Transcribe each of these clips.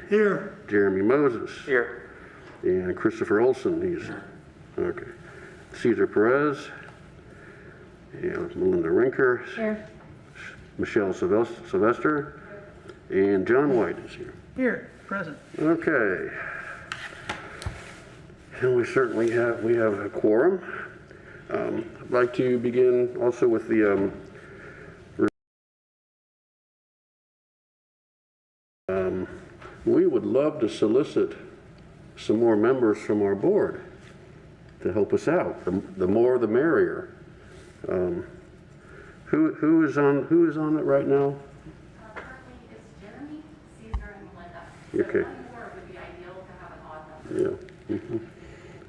Here. Jeremy Moses. Here. And Christopher Olson, he's, okay. Cesar Perez. And Melinda Rinker. Here. Michelle Sylvester. And John White is here. Here, present. Okay. And we certainly have a quorum. I'd like to begin also with the we would love to solicit some more members from our board to help us out. The more, the merrier. Who is on it right now? Currently, it's Jeremy, Cesar, and Melinda. Okay. So one more would be ideal to have an odd number. Yeah. Mm-hmm.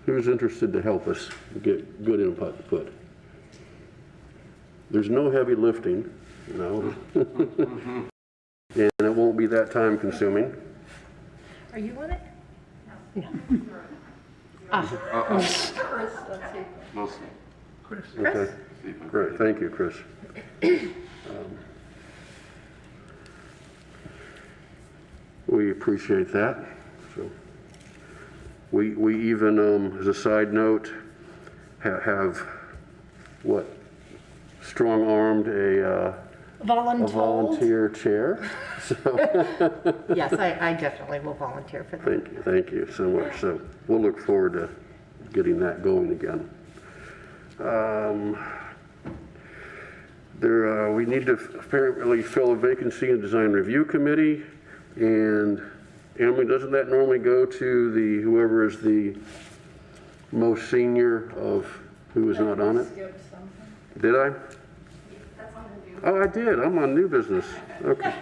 Who's interested to help us get good input? There's no heavy lifting, no. And it won't be that time consuming. Are you on it? No. Chris. Okay, great, thank you, Chris. We appreciate that. So we even, as a side note, have what, strong-armed a volunteer chair. So Yes, I definitely will volunteer for that. thank you so much. So we'll look forward to getting that going again. We need to apparently fill a vacancy in the design review committee, and Emily, doesn't that normally go to the whoever is the most senior of who is not on it? Did I? That's on the new. Oh, I did. I'm on new business. Okay.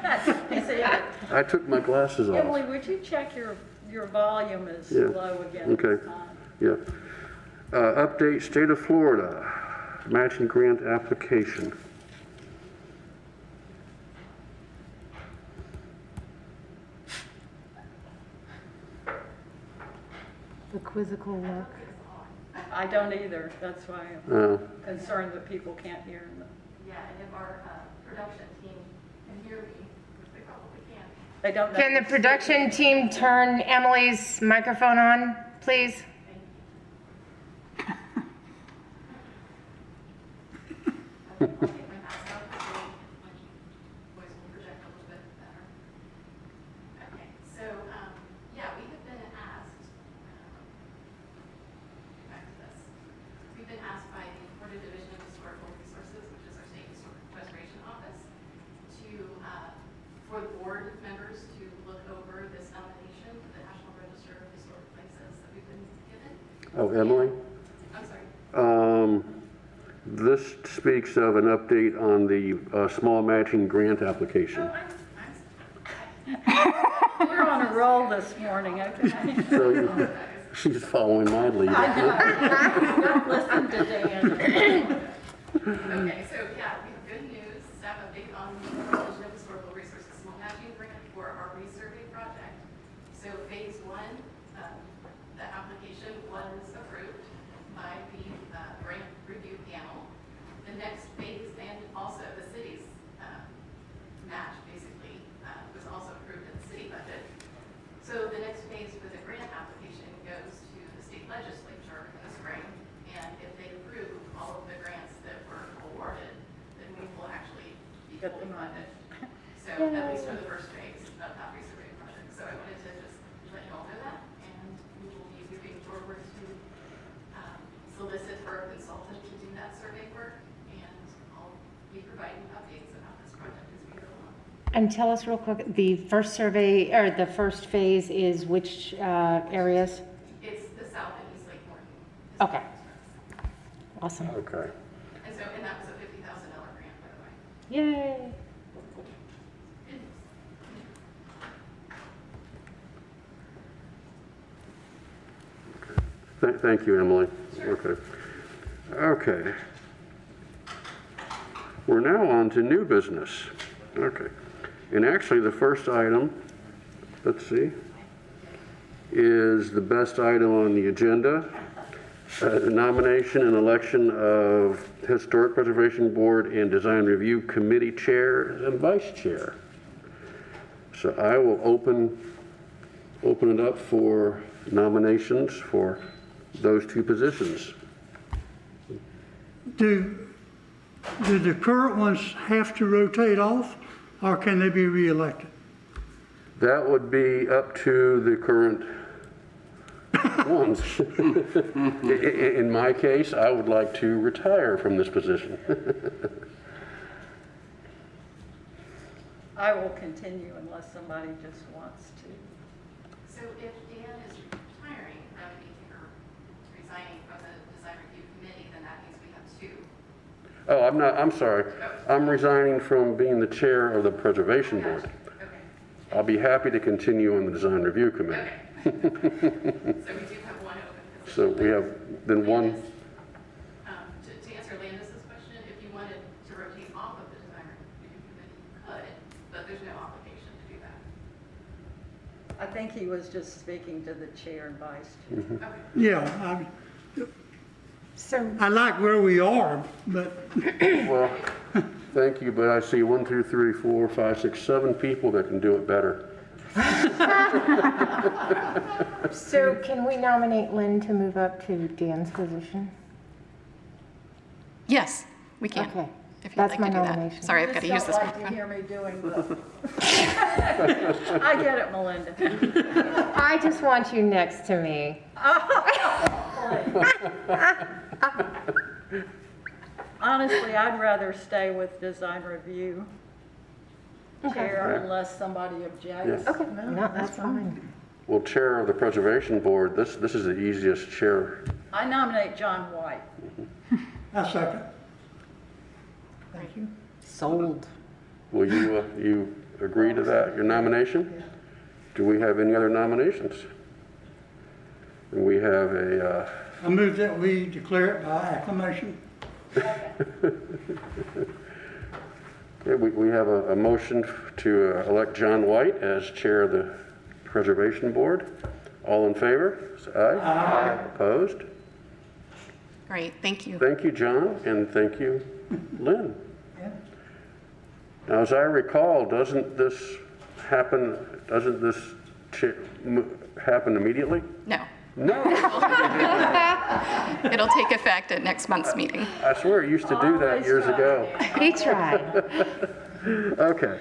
I took my glasses off. Emily, would you check your volume is Yeah. low again Okay. this time? Yeah. Update State of Florida matching grant application. The quizzical look. I don't either. That's why I'm Uh, concerned that people can't hear. Yeah, and if our production team can hear me, which they probably can. They don't know. Can the production team turn Emily's microphone on, please? I'll get my mask off so my voice will project a little bit better. Okay, so, yeah, we have been asked, back to this. We've been asked by the Florida Division of Historical Resources, which is our state historic preservation office, to, for the board members to look over this nomination for the National Register of Historic Places that we've been given. Oh, Emily? I'm sorry. This speaks of an update on the small matching grant application. You're on a roll this morning, okay? So she's following my lead. Don't listen to Dan. Okay, so yeah, we have good news. Staff update on the Division of Historical Resources small matching grant for our resurvey project. So phase one, the application was approved by the grant review panel. The next phase and also the city's match basically was also approved in the city budget. So the next phase for the grant application goes to the state legislature in the spring, and if they approve all of the grants that were awarded, then we will actually be fully funded. So at least for the first phase of that resurvey project. So I wanted to just let you all know that, and we will be moving forward to solicit for a consultant to do that survey work, and I'll be providing updates about this project as we go along. And tell us real quick, the first survey, or the first phase is which areas? It's the South and East Lake Morton. Okay. Awesome. Okay. And that was a $50,000 grant, by the way. Yay. Thank you, Emily. Okay. Okay. We're now on to new business. Okay. And actually, the first item, let's see, is the best item on the agenda. The nomination and election of Historic Preservation Board and Design Review Committee Chair and Vice Chair. So I will open open it up for nominations for those two positions. Do the current ones have to rotate off, or can they be reelected? That would be up to the current ones. In my case, I would like to retire from this position. I will continue unless somebody just wants to. So if Dan is retiring from or resigning from the design review committee, then that means we have two. Oh, I'm sorry. I'm resigning from being the chair of the preservation board. Okay. I'll be happy to continue on the design review committee. So we do have one open position. So we have then one. To answer Landis's question, if you wanted to rotate off of the design review committee, you could, but there's no obligation to do that. I think he was just speaking to the chair and vice chair. Okay. Yeah, So, I like where we are, but Well, thank you, but I see 1, 2, 3, 4, 5, 6, 7 people that can do it better. so can we nominate Lynn to move up to Dan's position? Yes, we can. Okay, If you'd that's like my to do that. nomination. Sorry, I've got to use this Just don't like to microphone. hear me doing the. I get it, Melinda. I just want you next to me. Honestly, I'd rather stay with design review chair Okay. unless somebody objects. Yeah. Okay, no, that's fine. Well, chair of the preservation board, this is the easiest chair. I nominate John White. I second. Thank you. Sold. Will you agree to that, your nomination? Do we have any other nominations? And we have a, I move that we declare it by acclamation. okay, we have a motion to elect John White as chair of the preservation board. All in favor? Say aye. Aye. Opposed? Great, thank you. Thank you, John, and thank you, Lynn. Yeah. Now, as I recall, doesn't this happen happen immediately? No, No, it'll take effect at next month's meeting. I swear it used to do that years ago. He tried. Okay.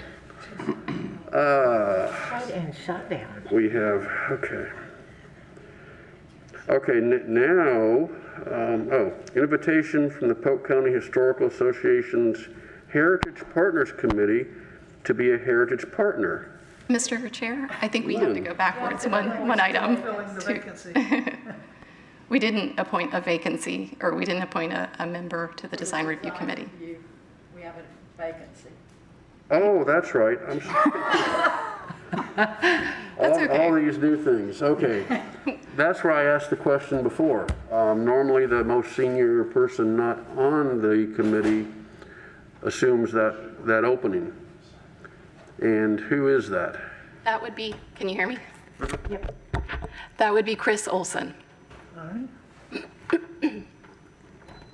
Tried and shut down. We have, okay. Okay, now, invitation from the Polk County Historical Association's Heritage Partners Committee to be a heritage partner. Mr. Chair, I think we have to go backwards one item. Filling the vacancy. We didn't appoint a vacancy, or we didn't appoint a member to the design review committee. We have a vacancy. Oh, that's right. I'm sorry. That's okay. All these new things, okay. That's why I asked the question before. Normally, the most senior person not on the committee assumes that opening. And who is that? That would be, can you hear me? Yep. That would be Chris Olson.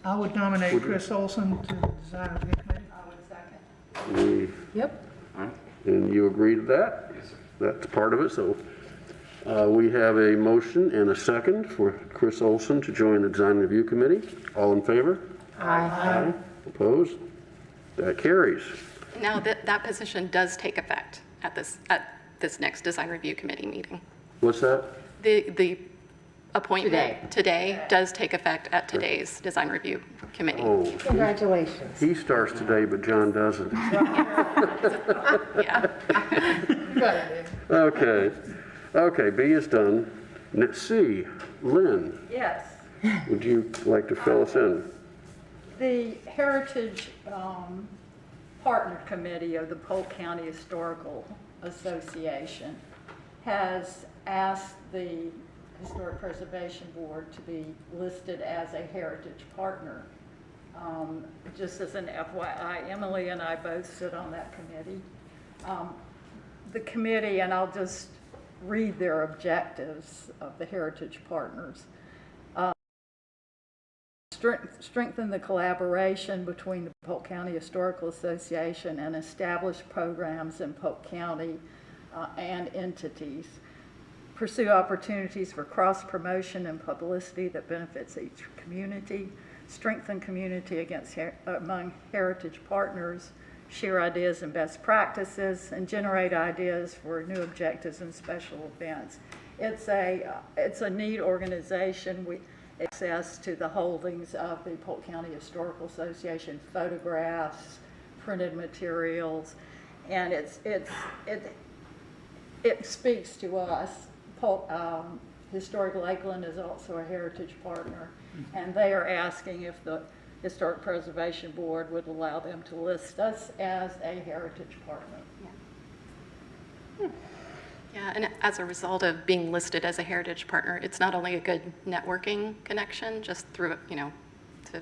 I would nominate Chris Olson to the design review committee. I would second. Yep. And you agree to that? Yes, sir. That's part of it, so we have a motion and a second for Chris Olson to join the design review committee. All in favor? Aye. Opposed? That carries. Now, that position does take effect at this next design review committee meeting. What's that? The appointment today does take effect at today's design review committee. Oh, Congratulations. he starts today, but John doesn't. Yeah. Okay, B is done. C, Lynn, Yes. would you like to fill us in? The Heritage Partner Committee of the Polk County Historical Association has asked the Historic Preservation Board to be listed as a heritage partner. Just as an FYI, Emily and I both sit on that committee. The committee, and I'll just read their objectives of the heritage partners. Strengthen the collaboration between the Polk County Historical Association and establish programs in Polk County and entities. pursue opportunities for cross-promotion and publicity that benefits each community, strengthen community among heritage partners, share ideas and best practices, and generate ideas for new objectives and special events. It's a neat organization. We access to the holdings of the Polk County Historical Association, photographs, printed materials, and it speaks to us. Historic Lakeland is also a heritage partner, and they are asking if the Historic Preservation Board would allow them to list us as a heritage partner. Yeah, and as a result of being listed as a heritage partner, it's not only a good networking connection, just through, to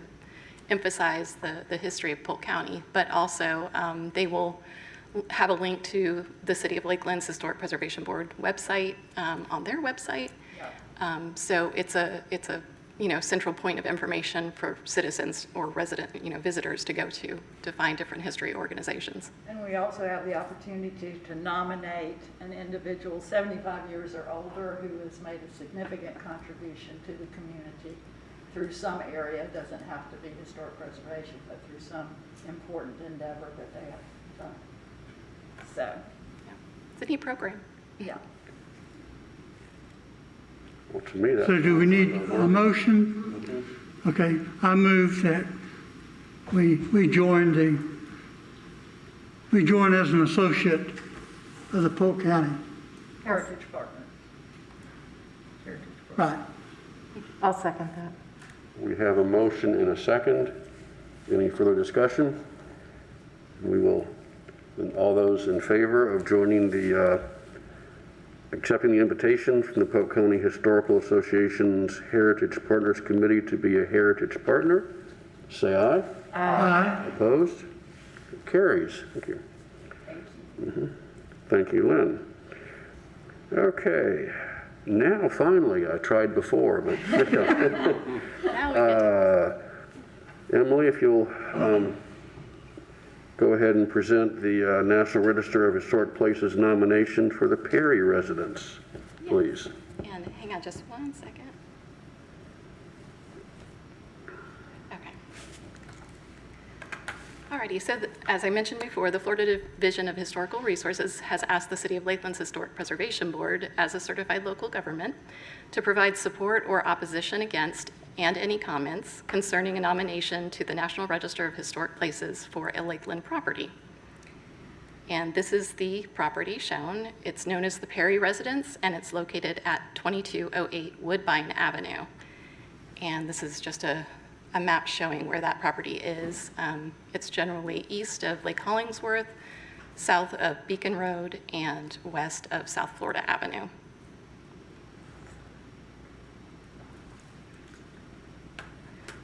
emphasize the history of Polk County, but also they will have a link to the City of Lakeland's Historic Preservation Board website on their website. So it's a central point of information for citizens or visitors to go to find different history organizations. And we also have the opportunity to nominate an individual 75 years or older who has made a significant contribution to the community through some area. It doesn't have to be historic preservation, but through some important endeavor that they have done. So, Yeah. It's a neat program. yeah. Well, to me, So do we need a motion? Okay, I move that we join as an associate of the Polk County. Heritage partner. Right. I'll second that. we have a motion and a second. Any further discussion? We will, all those in favor of joining accepting the invitation from the Polk County Historical Association's Heritage Partners Committee to be a heritage partner, say aye. Aye. Opposed? It carries. Thank you. Thank you, Lynn. Okay. Now, finally, I tried before, but Now we get Emily, if you'll go ahead and present the National Register of Historic Places nomination for the Perry residence, please. And hang on just one second. Okay. Alrighty, so as I mentioned before, the Florida Division of Historical Resources has asked the City of Lakeland's Historic Preservation Board, as a certified local government, to provide support or opposition against and any comments concerning a nomination to the National Register of Historic Places for a Lakeland property. And this is the property shown. It's known as the Perry Residence, and it's located at 2208 Woodbine Avenue. And this is just a map showing where that property is. It's generally east of Lake Hollingsworth, south of Beacon Road, and west of South Florida Avenue.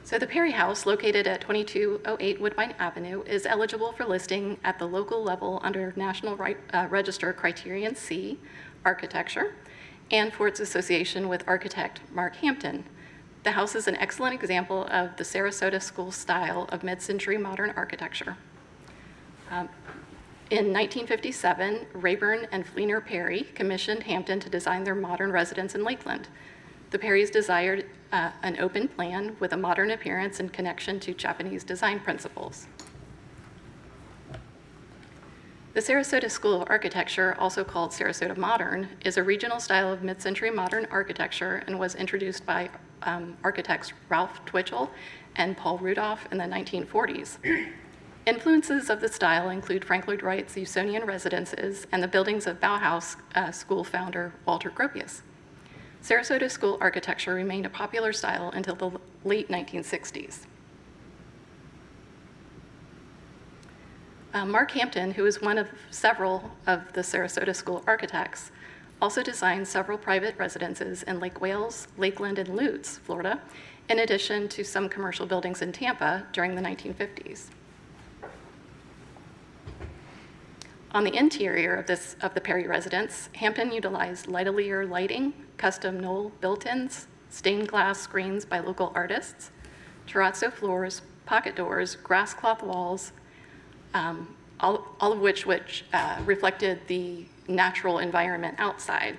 So the Perry House, located at 2208 Woodbine Avenue, is eligible for listing at the local level under National Register Criterion C, Architecture, and for its association with architect Mark Hampton. The house is an excellent example of the Sarasota School style of mid-century modern architecture. In 1957, Rayburn and Fleener Perry commissioned Hampton to design their modern residence in Lakeland. The Perrys desired an open plan with a modern appearance in connection to Japanese design principles. The Sarasota School of Architecture, also called Sarasota Modern, is a regional style of mid-century modern architecture and was introduced by architects Ralph Twitchell and Paul Rudolph in the 1940s. Influences of the style include Frank Lloyd Wright's Usonian residences and the buildings of Bauhaus school founder Walter Gropius. Sarasota school architecture remained a popular style until the late 1960s. Mark Hampton, who is one of several of the Sarasota school architects, also designed several private residences in Lake Wales, Lakeland, and Lutz, Florida, in addition to some commercial buildings in Tampa during the 1950s. On the interior of the Perry residence, Hampton utilized Lightelier lighting, custom Knoll built-ins, stained glass screens by local artists, terrazzo floors, pocket doors, grass cloth walls, all of which reflected the natural environment outside.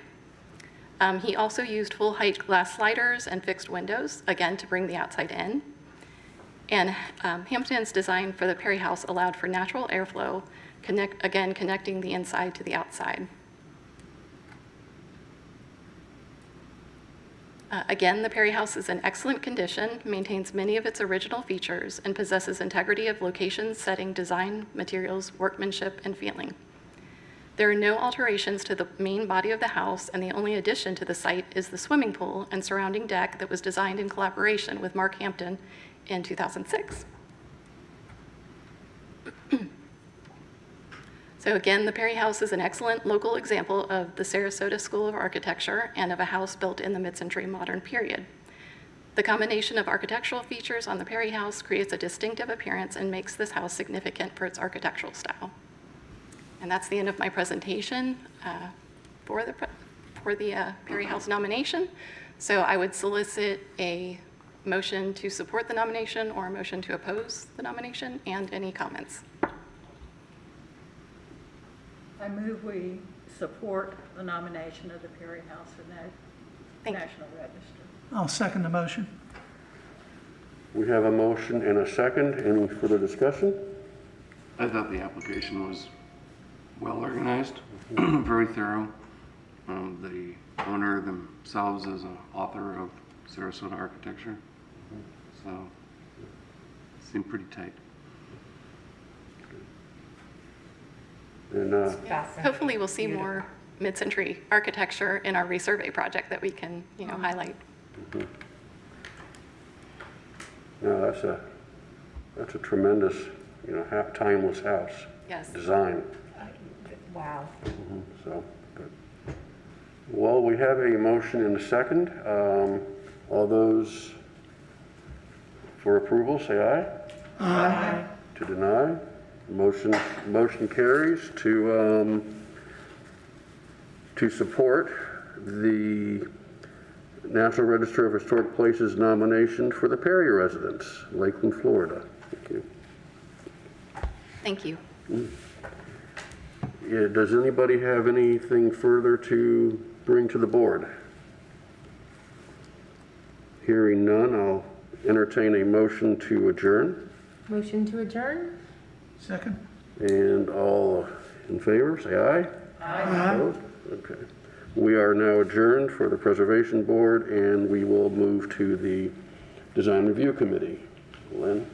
He also used full-height glass sliders and fixed windows, again, to bring the outside in. And Hampton's design for the Perry House allowed for natural airflow, connecting the inside to the outside. Again, the Perry House is in excellent condition, maintains many of its original features, and possesses integrity of location, setting, design, materials, workmanship, and feeling. There are no alterations to the main body of the house, and the only addition to the site is the swimming pool and surrounding deck that was designed in collaboration with Mark Hampton in 2006. So again, the Perry House is an excellent local example of the Sarasota School of Architecture and of a house built in the mid-century modern period. The combination of architectural features on the Perry House creates a distinctive appearance and makes this house significant for its architectural style. And that's the end of my presentation for the Perry House nomination. So I would solicit a motion to support the nomination or a motion to oppose the nomination and any comments. I move we support the nomination of the Perry House for Thank you. National Register. I'll second the motion. We have a motion and a second. Any further discussion? I thought the application was well organized, very thorough. The owner themselves is an author of Sarasota architecture, so it seemed pretty tight. And Hopefully we'll see more mid-century architecture in our resurvey project that we can, highlight. no, that's a tremendous, timeless house. Yes. Design. Wow. So, good. Well, we have a motion and a second. All those for approval, say aye. Aye. To deny, motion carries to support the National Register of Historic Places nomination for the Perry residence, Lakeland, Florida. Thank you. Thank you. Yeah, does anybody have anything further to bring to the board? Hearing none, I'll entertain a motion to adjourn. Motion to adjourn? Second? And all in favor, say aye. Aye. Opposed? Okay. We are now adjourned for the Preservation Board, and we will move to the Design Review Committee. Lynn?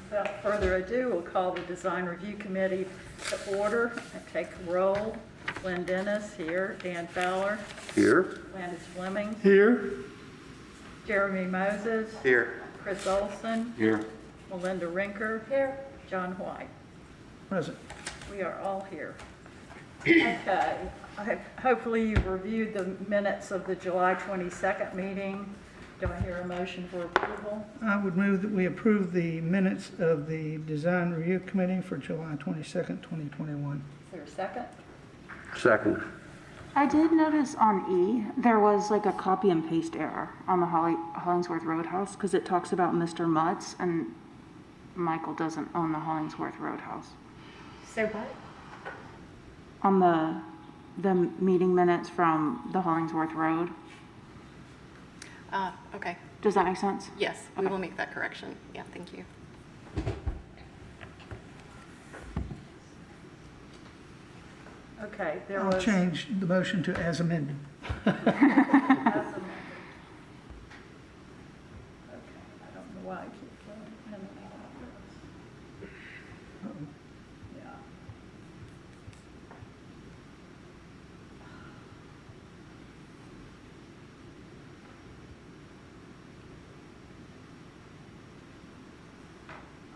Without further ado, we'll call the Design Review Committee to order and take a roll. Glenn Dennis here, Dan Fowler, Here. Landis Fleming, Here? Jeremy Moses, Here. Chris Olson, Here. Melinda Rinker, here, John White. Present. We are all here. Okay, hopefully you've reviewed the minutes of the July 22nd meeting. Do I hear a motion for approval? I would move that we approve the minutes of the Design Review Committee for July 22nd, 2021. Is there a second? Second. I did notice on E, there was like a copy and paste error on the Hollingsworth Roadhouse because it talks about Mr. Mutz and Michael doesn't own the Hollingsworth Roadhouse. So what? On the meeting minutes from the Hollingsworth Road. Okay. Does that make sense? Yes, we will make that correction. Yeah, thank you. Okay, there I'll was. change the motion to as amended. Okay, I don't know why I keep going in and out of this. Yeah.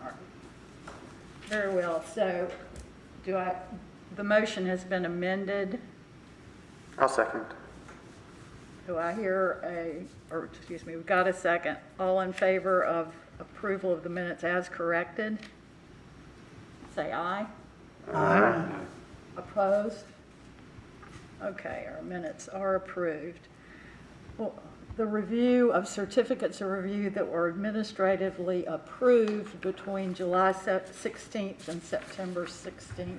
All right. Very well, so the motion has been amended. I'll second. Do I hear we've got a second. All in favor of approval of the minutes as corrected? Say aye. Aye. Opposed? Okay, our minutes are approved. Well, the review of certificates of review that were administratively approved between July 16th and September 16th.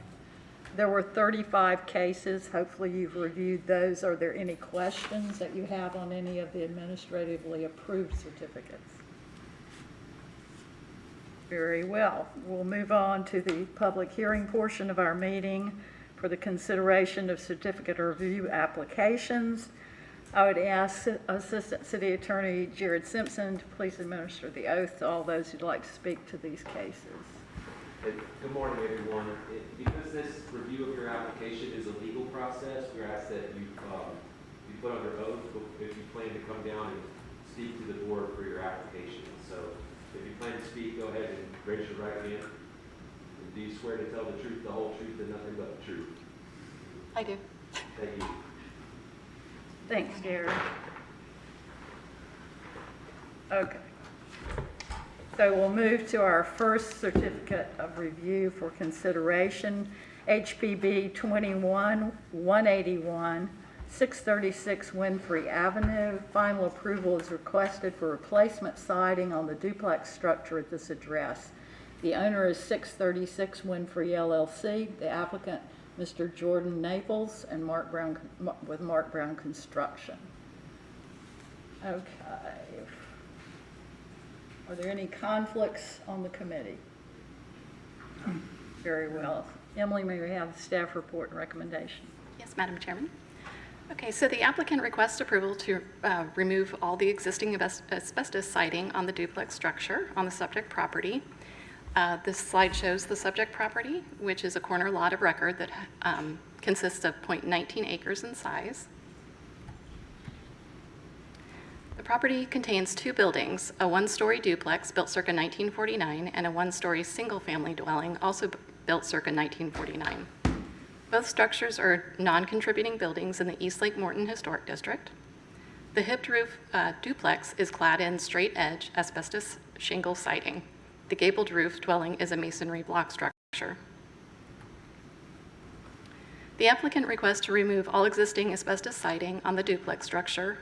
There were 35 cases. Hopefully you've reviewed those. Are there any questions that you have on any of the administratively approved certificates? Very well. We'll move on to the public hearing portion of our meeting for the consideration of certificate of review applications. I would ask Assistant City Attorney Jared Simpson to please administer the oath to all those who'd like to speak to these cases. Good morning, everyone. Because this review of your application is a legal process, we ask that you put under oath if you plan to come down and speak to the board for your application. So if you plan to speak, go ahead and raise your right hand. And do you swear to tell the truth, the whole truth, and nothing but the truth? I do. Thank you. Thanks, Jared. Okay. So we'll move to our first certificate of review for consideration, HPB 21-181, 636 Winfrey Avenue. Final approval is requested for replacement siding on the duplex structure at this address. The owner is 636 Winfrey LLC. The applicant, Mr. Jordan Naples, and Mark Brown Construction. Okay. Are there any conflicts on the committee? Very well. Emily, may we have the staff report and recommendation? Yes, Madam Chairman. Okay, so the applicant requests approval to remove all the existing asbestos siding on the duplex structure on the subject property. This slide shows the subject property, which is a corner lot of record that consists of 0.19 acres in size. The property contains two buildings, a one-story duplex built circa 1949 and a one-story single-family dwelling also built circa 1949. Both structures are non-contributing buildings in the East Lake Morton Historic District. The hipped roof duplex is clad in straight-edge asbestos shingle siding. The gabled roof dwelling is a masonry block structure. The applicant requests to remove all existing asbestos siding on the duplex structure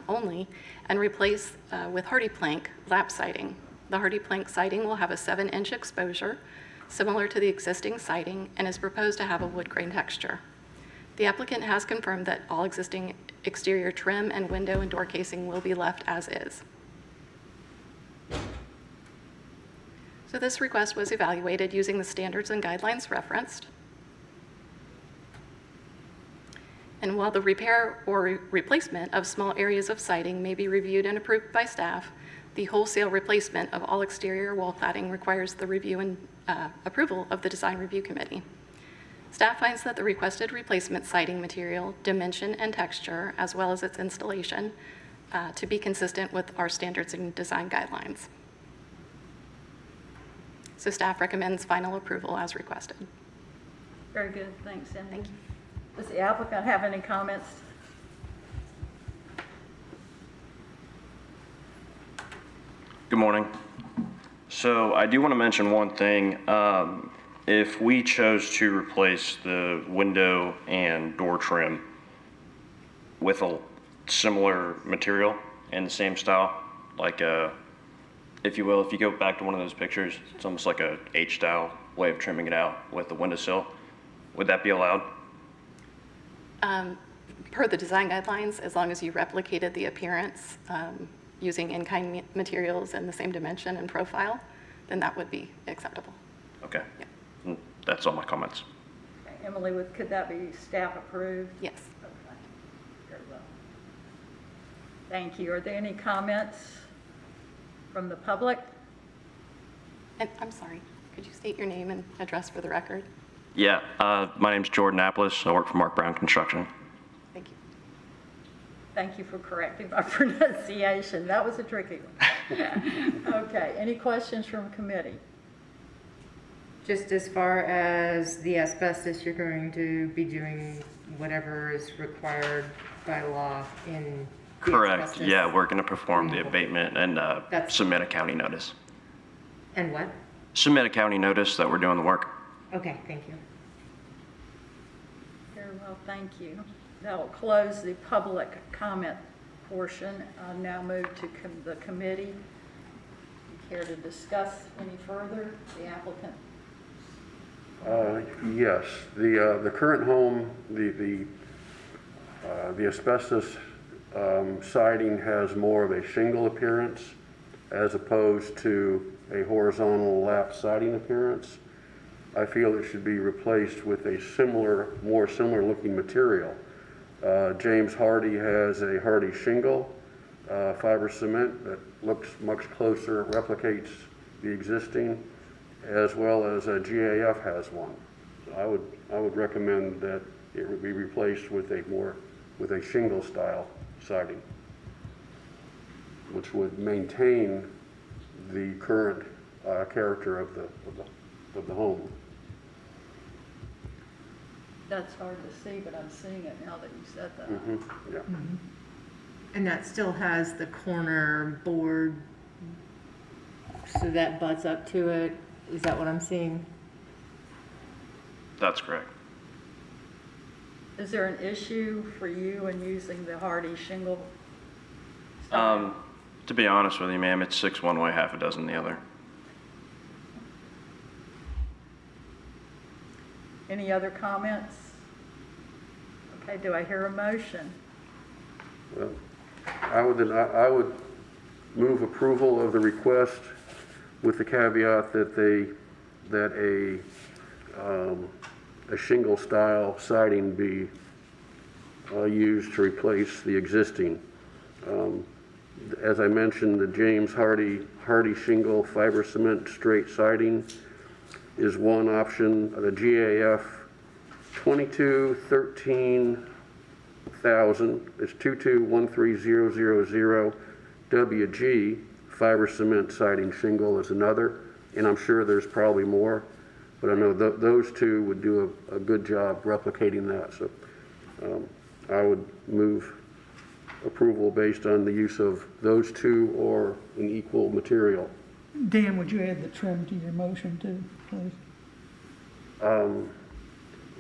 only and replace with hardy plank lap siding. The hardy plank siding will have a 7-inch exposure similar to the existing siding and is proposed to have a wood grain texture. The applicant has confirmed that all existing exterior trim and window and door casing will be left as is. So this request was evaluated using the standards and guidelines referenced. And while the repair or replacement of small areas of siding may be reviewed and approved by staff, the wholesale replacement of all exterior wall cladding requires the review and approval of the Design Review Committee. Staff finds that the requested replacement siding material, dimension, and texture, as well as its installation, to be consistent with our standards and design guidelines. So staff recommends final approval as requested. Very good. Thanks, Emily. Thank you. Does the applicant have any comments? Good morning. So I do want to mention one thing. If we chose to replace the window and door trim with a similar material in the same style, like if you will, if you go back to one of those pictures, it's almost like a H-style way of trimming it out with the windowsill. Would that be allowed? Per the design guidelines, as long as you replicated the appearance using in-kind materials in the same dimension and profile, then that would be acceptable. Okay. Yeah. That's all my comments. Okay. Emily, could that be staff approved? Yes. Okay. Very well. Thank you. Are there any comments from the public? And I'm sorry, could you state your name and address for the record? Yeah, my name's Jordan Apples. I work for Mark Brown Construction. Thank you. Thank you for correcting my pronunciation. That was a tricky one. Okay, any questions from committee? Just as far as the asbestos, you're going to be doing whatever is required by law in the Correct. asbestos? Yeah, we're going to perform the abatement and That's- submit a county notice. And what? Submit a county notice that we're doing the work. Okay, thank you. Very well, thank you. That will close the public comment portion. I'll now move to the committee. You care to discuss any further the applicant Yes, the current home, the asbestos siding has more of a shingle appearance as opposed to a horizontal lap siding appearance. I feel it should be replaced with a more similar looking material. James Hardy has a Hardy shingle, fiber cement that looks much closer, replicates the existing, as well as a GAF has one. So I would recommend that it would be replaced with a shingle style siding, which would maintain the current character of the home. That's hard to see, but I'm seeing it now that you said that. Yeah. And that still has the corner board, so that butts up to it. Is that what I'm seeing? That's correct. Is there an issue for you in using the Hardy shingle? To be honest with you, ma'am, it's 6 one way, half a dozen the other. Any other comments? Okay, do I hear a motion? Well, I would move approval of the request with the caveat that a shingle style siding be used to replace the existing. As I mentioned, the James Hardy shingle fiber cement straight siding is one option. The GAF 2213,000, it's 2213000 WG fiber cement siding shingle is another, and I'm sure there's probably more, but I know those two would do a good job replicating that. So I would move approval based on the use of those two or an equal material. Dan, would you add the trim to your motion too, please?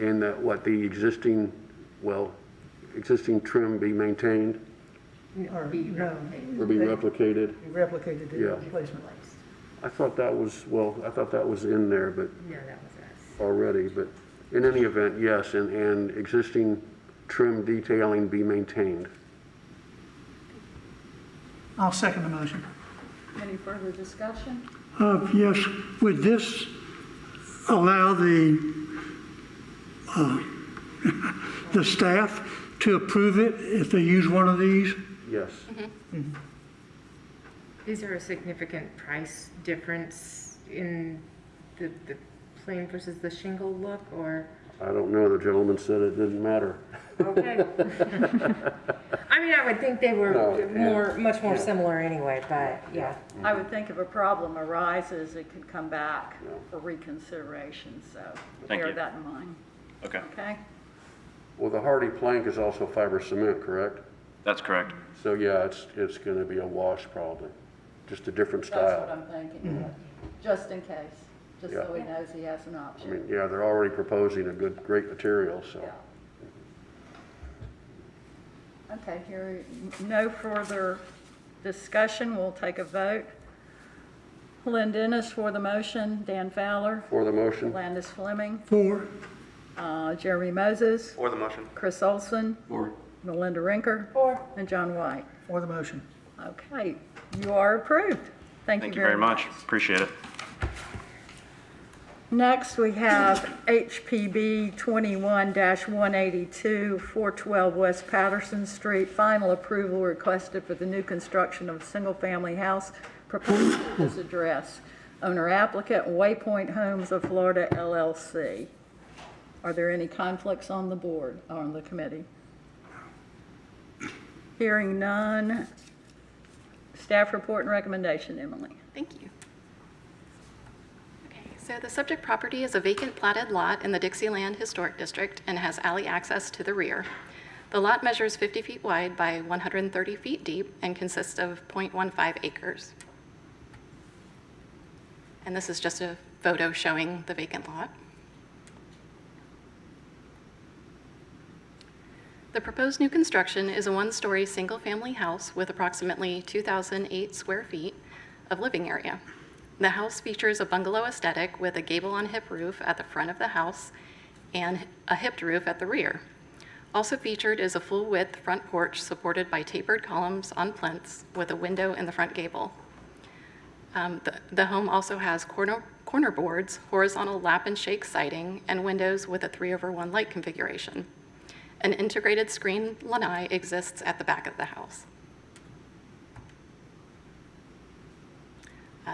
And that what the existing trim be maintained Or, no, or be replicated. be replicated to Yeah. the replacement. I thought that was in there, but No, that was us. already, but in any event, yes, and existing trim detailing be maintained. I'll second the motion. Any further discussion? Yes, would this allow the staff to approve it if they use one of these? Yes. Is there a significant price difference in the plain versus the shingle look, or? I don't know, the gentleman said it didn't matter. Okay. I mean, I would think they were much more similar anyway, but yeah. I would think if a problem arises, it could come back for reconsideration, so Thank bear you. that in mind, Okay, okay? Well, the Hardy plank is also fiber cement, correct? that's correct. So yeah, it's going to be a wash probably, just a different That's what style. I'm thinking, just in case, just so he Yeah. knows he has an I option. mean, yeah, they're already proposing a great material, so. Yeah. Okay, here, no further discussion, we'll take a vote. Lynn Dennis for the motion, Dan Fowler, For the motion? Landis Fleming, 4, Jeremy Moses, For the motion. Chris Olson, Or Melinda Rinker, and John White. for the motion. Okay, you are approved. Thank Thank you you very much. Appreciate it. Next, we have HPB 21-182, 412 West Patterson Street. Final approval requested for the new construction of a single-family house proposed at this address. Owner applicant, Waypoint Homes of Florida LLC. Are there any conflicts on the board, or on the committee? Hearing none. Staff report and recommendation, Emily. Thank you. Okay, so the subject property is a vacant platted lot in the Dixieland Historic District and has alley access to the rear. The lot measures 50 feet wide by 130 feet deep and consists of 0.15 acres. And this is just a photo showing the vacant lot. The proposed new construction is a one-story single-family house with approximately 2,008 square feet of living area. The house features a bungalow aesthetic with a gable-on-hip roof at the front of the house and a hipped roof at the rear. Also featured is a full-width front porch supported by tapered columns on plinths with a window in the front gable. The home also has corner boards, horizontal lap and shake siding, and windows with a 3/1 light configuration. An integrated screen lanai exists at the back of the house.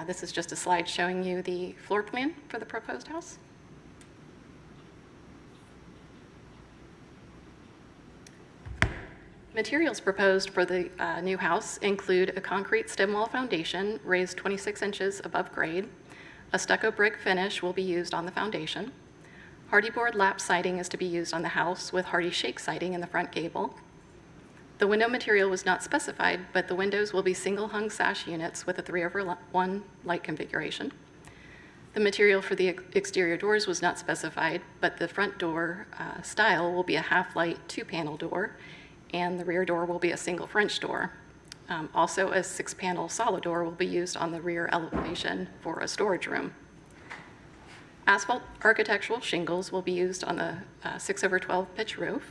This is just a slide showing you the floor plan for the proposed house. Materials proposed for the new house include a concrete stem wall foundation raised 26 inches above grade. A stucco brick finish will be used on the foundation. Hardy board lap siding is to be used on the house with hardy shake siding in the front gable. The window material was not specified, but the windows will be single hung sash units with a 3/1 light configuration. The material for the exterior doors was not specified, but the front door style will be a half light 2-panel door, and the rear door will be a single French door. Also, a 6-panel solid door will be used on the rear elevation for a storage room. Asphalt architectural shingles will be used on the 6/12 pitch roof.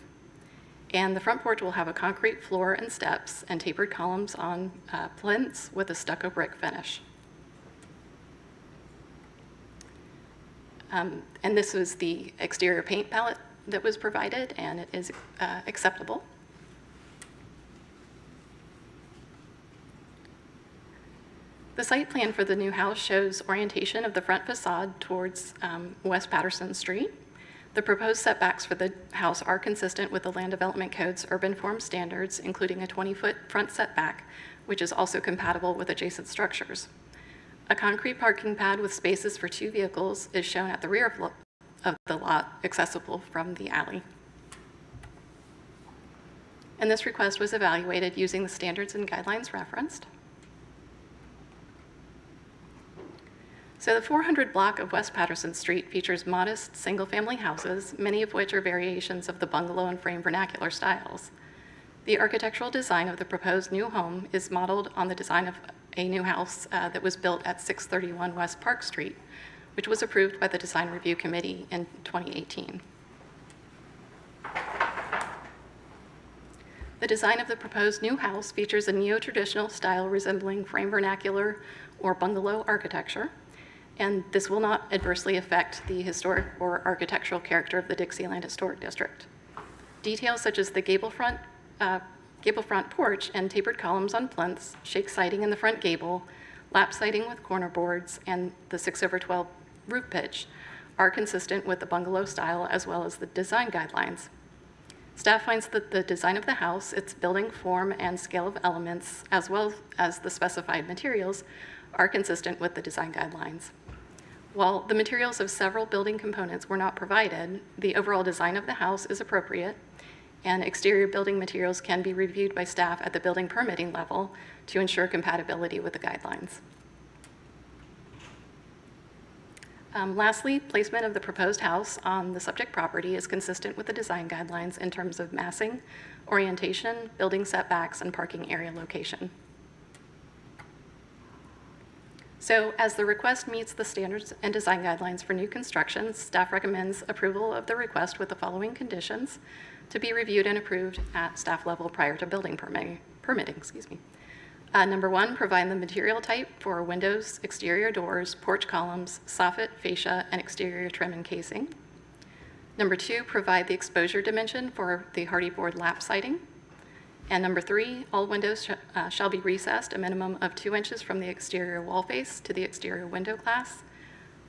And the front porch will have a concrete floor and steps and tapered columns on plinths with a stucco brick finish. And this was the exterior paint palette that was provided, and it is acceptable. The site plan for the new house shows orientation of the front facade towards West Patterson Street. The proposed setbacks for the house are consistent with the Land Development Code's urban form standards, including a 20-foot front setback, which is also compatible with adjacent structures. A concrete parking pad with spaces for 2 vehicles is shown at the rear of the lot, accessible from the alley. And this request was evaluated using the standards and guidelines referenced. So the 400 block of West Patterson Street features modest single-family houses, many of which are variations of the bungalow and frame vernacular styles. The architectural design of the proposed new home is modeled on the design of a new house that was built at 631 West Park Street, which was approved by the Design Review Committee in 2018. The design of the proposed new house features a neo-traditional style resembling frame vernacular or bungalow architecture, and this will not adversely affect the historic or architectural character of the Dixieland Historic District. Details such as the gable front porch and tapered columns on plinths, shake siding in the front gable, lap siding with corner boards, and the 6/12 roof pitch are consistent with the bungalow style as well as the design guidelines. Staff finds that the design of the house, its building form and scale of elements, as well as the specified materials, are consistent with the design guidelines. While the materials of several building components were not provided, the overall design of the house is appropriate, and exterior building materials can be reviewed by staff at the building permitting level to ensure compatibility with the guidelines. Lastly, placement of the proposed house on the subject property is consistent with the design guidelines in terms of massing, orientation, building setbacks, and parking area location. So as the request meets the standards and design guidelines for new construction, staff recommends approval of the request with the following conditions to be reviewed and approved at staff level prior to building permitting. Number 1, provide the material type for windows, exterior doors, porch columns, soffit, fascia, and exterior trim and casing. Number 2, provide the exposure dimension for the hardy board lap siding. And number 3, all windows shall be recessed a minimum of 2 inches from the exterior wall face to the exterior window glass.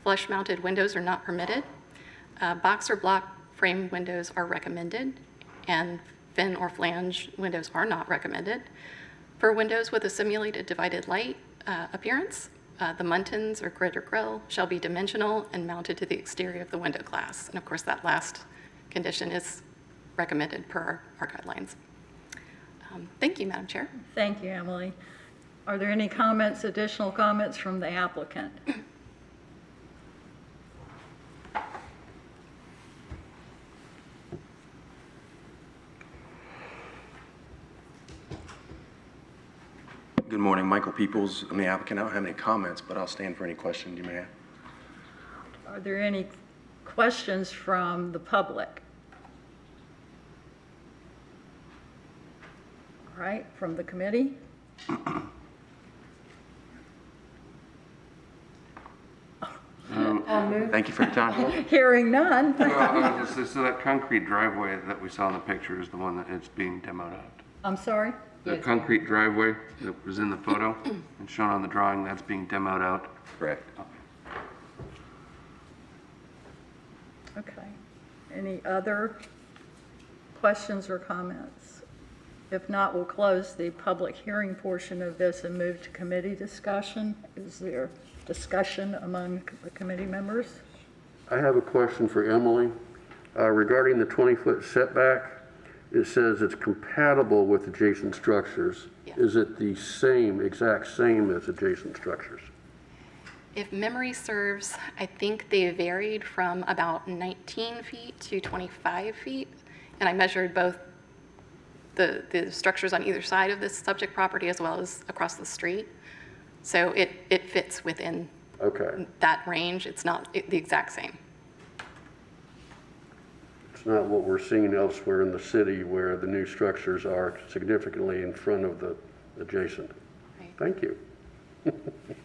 Flush-mounted windows are not permitted. Box or block frame windows are recommended, and fin or flange windows are not recommended. For windows with a simulated divided light appearance, the muntins or grid or grill shall be dimensional and mounted to the exterior of the window glass. And of course, that last condition is recommended per our guidelines. Thank you, Madam Chair. Thank you, Emily. Are there any comments, additional comments from the applicant? Good Good morning, Michael Peoples. I'm the applicant. I don't have any comments, but I'll stand for any questions you may have. Are there any questions from the public? All right, from the committee? Thank you for your time. Hearing none. So that concrete driveway that we saw in the picture is the one that it's being demoed out? I'm sorry? The concrete driveway that was in the photo and shown on the drawing, that's being demoed out? Correct. Okay. Any other questions or comments? If not, we'll close the public hearing portion of this and move to committee discussion. Is there discussion among the committee members? I have a question for Emily. Regarding the 20-foot setback, it says it's compatible with adjacent structures. Yeah. Is it the same, exact same as adjacent structures? If memory serves, I think they varied from about 19 feet to 25 feet. And I measured both the structures on either side of this subject property as well as across the street. So it fits within that range. It's not the exact same. It's not what we're seeing elsewhere in the city where the new structures are significantly in front of the adjacent. Right. Thank you.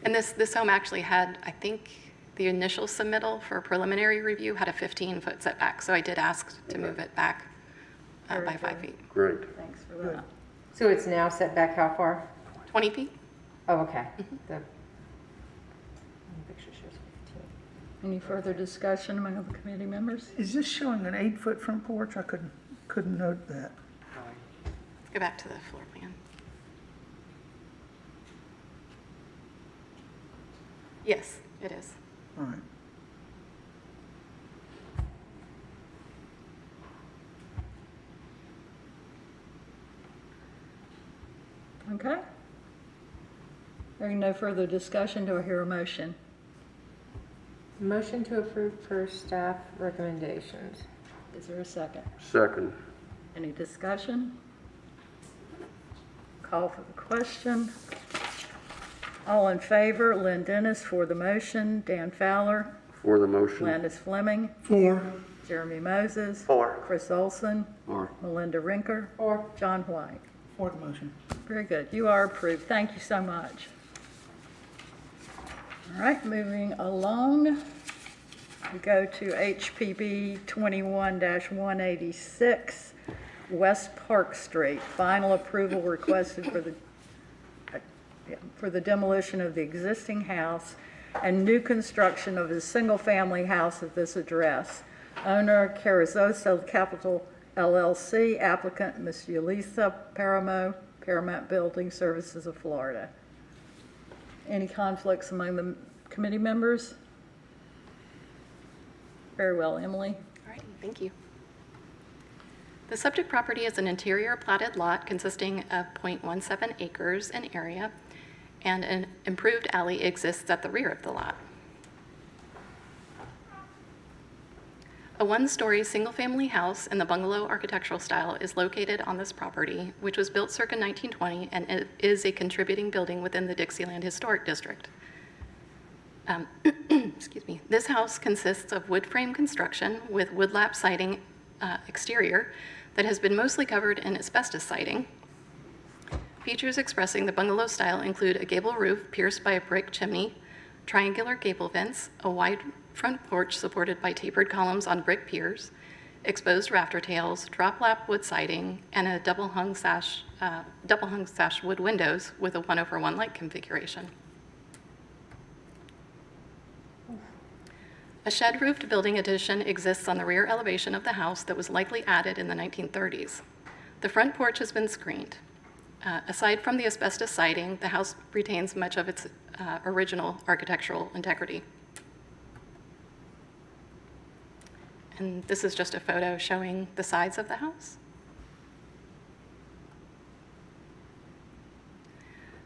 And this home actually had, I think, the initial submittal for preliminary review had a 15-foot setback. So I did ask to move it back by 5 feet. Great. Thanks for that. So it's now set back how far? 20 feet? Oh, okay. The picture shows 15. Any further discussion among the committee members? Is this showing an 8-foot front porch? I couldn't note that. Let's go back to the floor plan. Yes, it is. All right. Okay. Hearing no further discussion, do I hear a motion? Motion to approve per staff recommendations. Is there a second? Second. Any discussion? Call for the question. All in favor, Lynn Dennis for the motion, Dan Fowler, For the motion. Landis Fleming, 4. Jeremy Moses. 4. Chris Olson, Or Melinda Rinker. Or John White. For the motion. Very good. You are approved. Thank you so much. All right, moving along. We go to HPB 21-186, West Park Street. Final approval requested for the demolition of the existing house and new construction of a single-family house at this address. Owner, Carrizosa Capital LLC, applicant, Ms. Yulisa Paramo, Paramount Building Services of Florida. Any conflicts among the committee members? Very well, Emily. All right, thank you. The subject property is an interior platted lot consisting of 0.17 acres in area, and an improved alley exists at the rear of the lot. A one-story single-family house in the bungalow architectural style is located on this property, which was built circa 1920 and it is a contributing building within the Dixieland Historic District. Excuse me. This house consists of wood frame construction with woodlap siding exterior that has been mostly covered in asbestos siding. Features expressing the bungalow style include a gable roof pierced by a brick chimney, triangular gable vents, a wide front porch supported by tapered columns on brick piers, exposed rafter tails, drop-lap wood siding, and a double-hung sash wood windows with a 1/1 light configuration. A shed-roofed building addition exists on the rear elevation of the house that was likely added in the 1930s. The front porch has been screened. Aside from the asbestos siding, the house retains much of its original architectural integrity. And this is just a photo showing the sides of the house.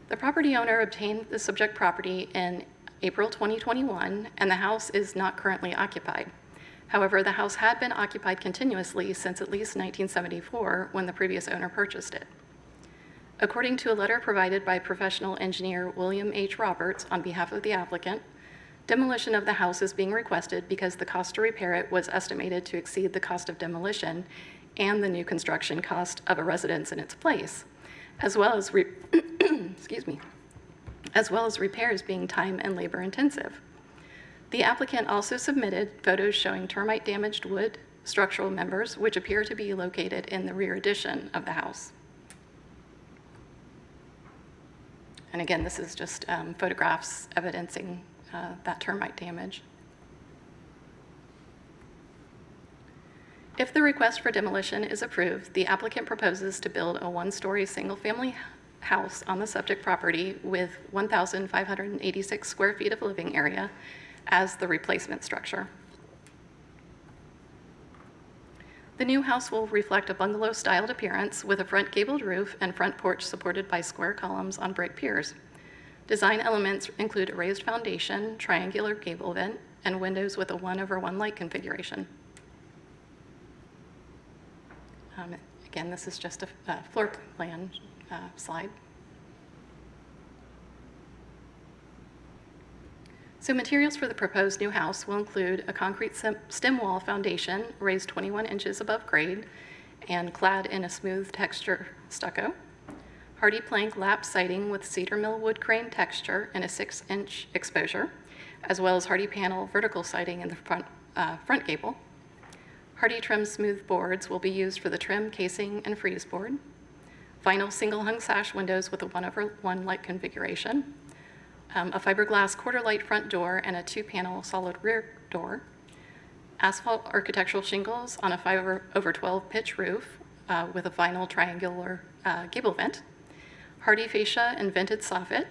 The property owner obtained the subject property in April 2021, and the house is not currently occupied. However, the house had been occupied continuously since at least 1974 when the previous owner purchased it. According to a letter provided by professional engineer William H. Roberts on behalf of the applicant, demolition of the house is being requested because the cost to repair it was estimated to exceed the cost of demolition and the new construction cost of a residence in its place, as well as as well as repairs being time and labor intensive. The applicant also submitted photos showing termite damaged wood structural members, which appear to be located in the rear addition of the house. And again, this is just photographs evidencing that termite damage. If the request for demolition is approved, the applicant proposes to build a one-story single-family house on the subject property with 1,586 square feet of living area as the replacement structure. The new house will reflect a bungalow-styled appearance with a front gabled roof and front porch supported by square columns on brick piers. Design elements include a raised foundation, triangular gable vent, and windows with a 1/1 light configuration. Again, this is just a floor plan slide. So materials for the proposed new house will include a concrete stem wall foundation raised 21 inches above grade and clad in a smooth texture stucco, hardy plank lap siding with cedar mill wood crane texture and a 6-inch exposure, as well as hardy panel vertical siding in the front gable. Hardy trim smooth boards will be used for the trim, casing, and frieze board. Vinyl single hung sash windows with a 1/1 light configuration. A fiberglass quarter light front door and a 2-panel solid rear door. Asphalt architectural shingles on a 5/12 pitch roof with a vinyl triangular gable vent. Hardy fascia and vented soffit.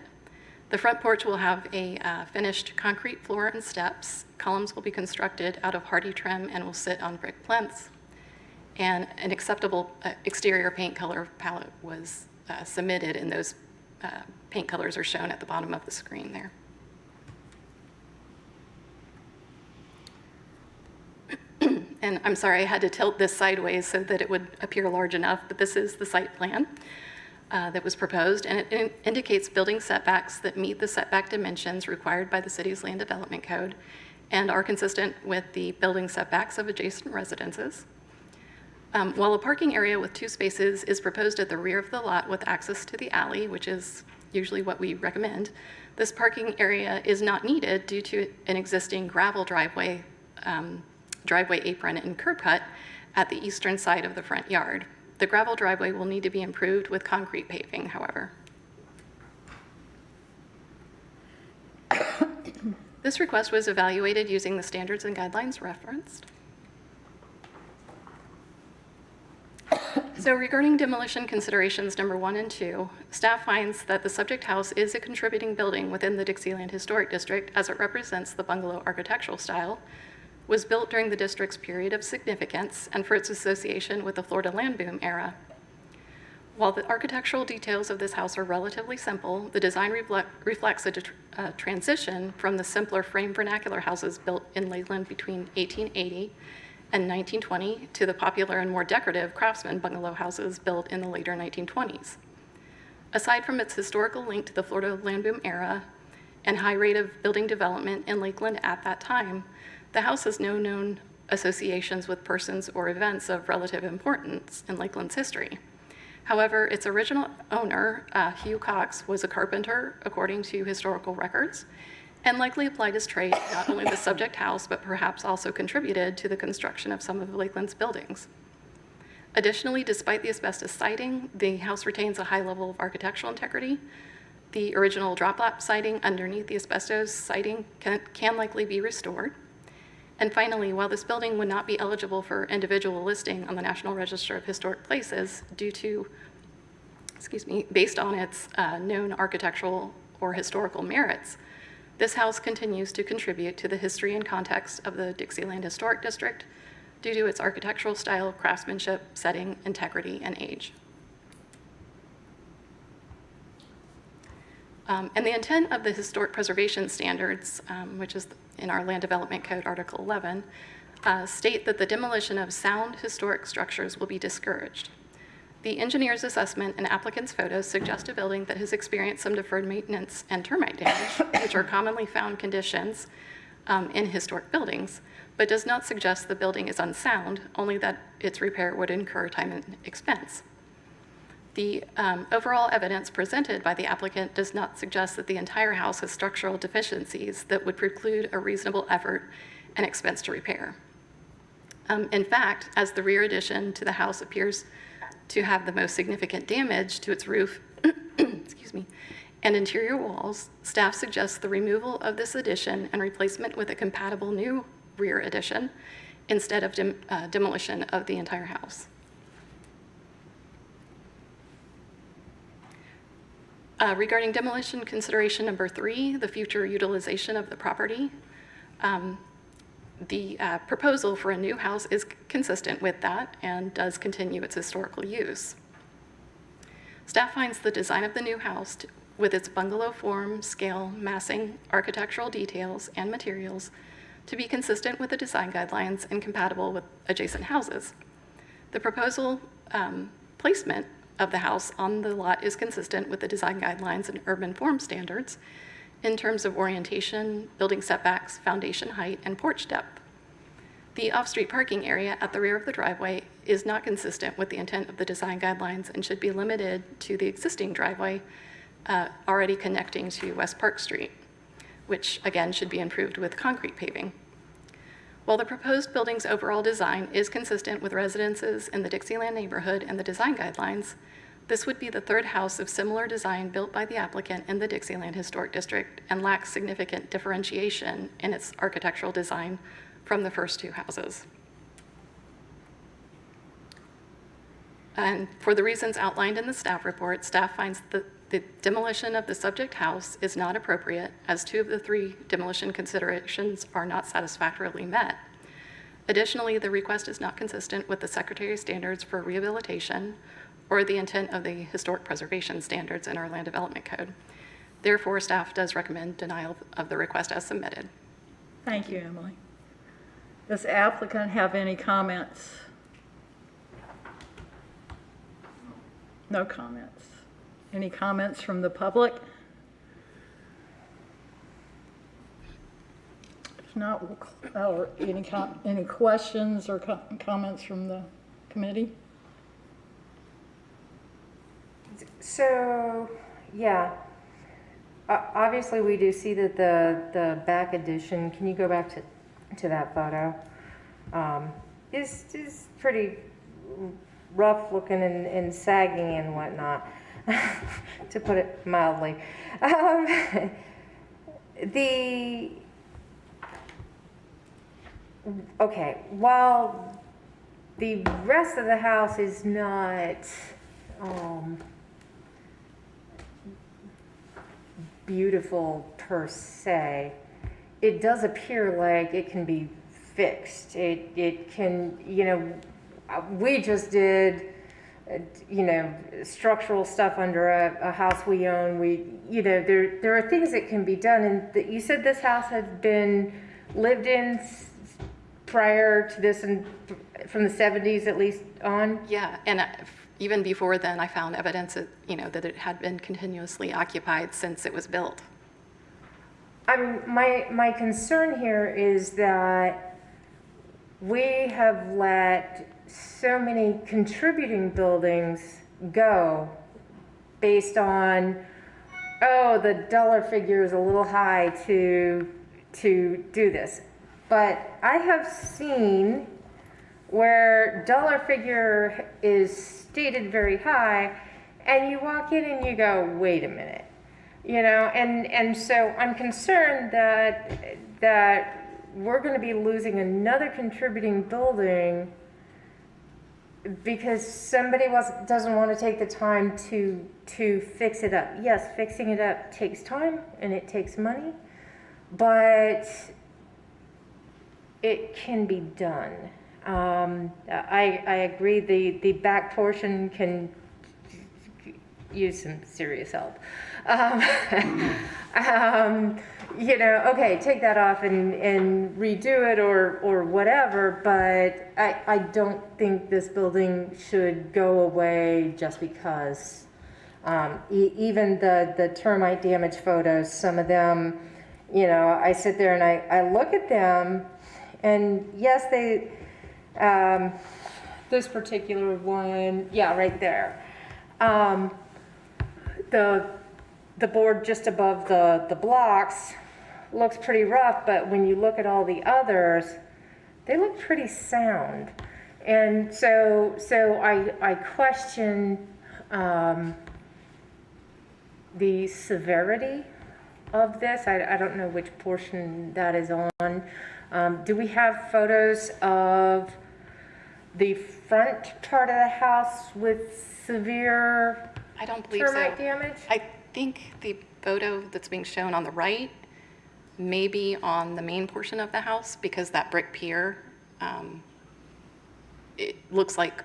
The front porch will have a finished concrete floor and steps. Columns will be constructed out of hardy trim and will sit on brick plinths. And an acceptable exterior paint color palette was submitted, and those paint colors are shown at the bottom of the screen there. And I'm sorry, I had to tilt this sideways so that it would appear large enough, but this is the site plan that was proposed, and it indicates building setbacks that meet the setback dimensions required by the city's land development code and are consistent with the building setbacks of adjacent residences. While a parking area with 2 spaces is proposed at the rear of the lot with access to the alley, which is usually what we recommend, this parking area is not needed due to an existing gravel driveway apron and curb cut at the eastern side of the front yard. The gravel driveway will need to be improved with concrete paving, however. This request was evaluated using the standards and guidelines referenced. So regarding demolition considerations number 1 and 2, staff finds that the subject house is a contributing building within the Dixieland Historic District as it represents the bungalow architectural style, was built during the district's period of significance, and for its association with the Florida land boom era. While the architectural details of this house are relatively simple, the design reflects a transition from the simpler frame vernacular houses built in Lakeland between 1880 and 1920 to the popular and more decorative craftsman bungalow houses built in the later 1920s. Aside from its historical link to the Florida land boom era and high rate of building development in Lakeland at that time, the house has no known associations with persons or events of relative importance in Lakeland's history. However, its original owner, Hugh Cox, was a carpenter according to historical records, and likely applied his trade to not only the subject house, but perhaps also contributed to the construction of some of Lakeland's buildings. Additionally, despite the asbestos siding, the house retains a high level of architectural integrity. The original drop-lap siding underneath the asbestos siding can likely be restored. And finally, while this building would not be eligible for individual listing on the National Register of Historic Places based on its known architectural or historical merits, this house continues to contribute to the history and context of the Dixieland Historic District due to its architectural style, craftsmanship, setting, integrity, and age. And the intent of the historic preservation standards, which is in our Land Development Code, Article 11, state that the demolition of sound historic structures will be discouraged. The engineer's assessment and applicant's photos suggest a building that has experienced some deferred maintenance and termite damage, which are commonly found conditions in historic buildings, but does not suggest the building is unsound, only that its repair would incur time and expense. The overall evidence presented by the applicant does not suggest that the entire house has structural deficiencies that would preclude a reasonable effort and expense to repair. In fact, as the rear addition to the house appears to have the most significant damage to its roof excuse me, and interior walls, staff suggests the removal of this addition and replacement with a compatible new rear addition instead of demolition of the entire house. Regarding demolition consideration number 3, the future utilization of the property, the proposal for a new house is consistent with that and does continue its historical use. Staff finds the design of the new house with its bungalow form, scale, massing, architectural details, and materials to be consistent with the design guidelines and compatible with adjacent houses. The proposal placement of the house on the lot is consistent with the design guidelines and urban form standards in terms of orientation, building setbacks, foundation height, and porch depth. The off-street parking area at the rear of the driveway is not consistent with the intent of the design guidelines and should be limited to the existing driveway already connecting to West Park Street, which again should be improved with concrete paving. While the proposed building's overall design is consistent with residences in the Dixieland neighborhood and the design guidelines, this would be the third house of similar design built by the applicant in the Dixieland Historic District and lacks significant differentiation in its architectural design from the first 2 houses. And for the reasons outlined in the staff report, staff finds that the demolition of the subject house is not appropriate, as 2 of the 3 demolition considerations are not satisfactorily met. Additionally, the request is not consistent with the Secretary's standards for rehabilitation or the intent of the historic preservation standards in our land development code. Therefore, staff does recommend denial of the request as submitted. Thank you, Emily. Does the applicant have any comments? No comments. Any comments from the public? If not, or any questions or comments from the committee? So, yeah, obviously we do see that the back addition, can you go back to that photo? Is pretty rough looking and sagging and whatnot, to put it mildly. Okay, while the rest of the house is not beautiful per se, it does appear like it can be fixed. It can, you know, we just did, you know, structural stuff under a house we own. You know, there are things that can be done. And you said this house had been lived in prior to this, and from the 70s at least on? Yeah, and even before then, I found evidence that, you know, that it had been continuously occupied since it was built. I mean, my concern here is that we have let so many contributing buildings go based on, oh, the dollar figure is a little high to do this. But I have seen where dollar figure is stated very high, and you walk in and you go, wait a minute, you know, and so I'm concerned that we're going to be losing another contributing building because somebody doesn't want to take the time to fix it up. Yes, fixing it up takes time and it takes money, but it can be done. I agree the back portion can, use some serious help. Okay, take that off and redo it or whatever, but I don't think this building should go away just because. Even the termite damage photos, some of them, I sit there and I look at them, and yes, this particular one, yeah, right there. The board just above the blocks looks pretty rough, but when you look at all the others, they look pretty sound. And so I question the severity of this. I don't know which portion that is on. Do we have photos of the front part of the house with severe I don't believe so. termite damage? I think the photo that's being shown on the right may be on the main portion of the house because that brick pier, it looks like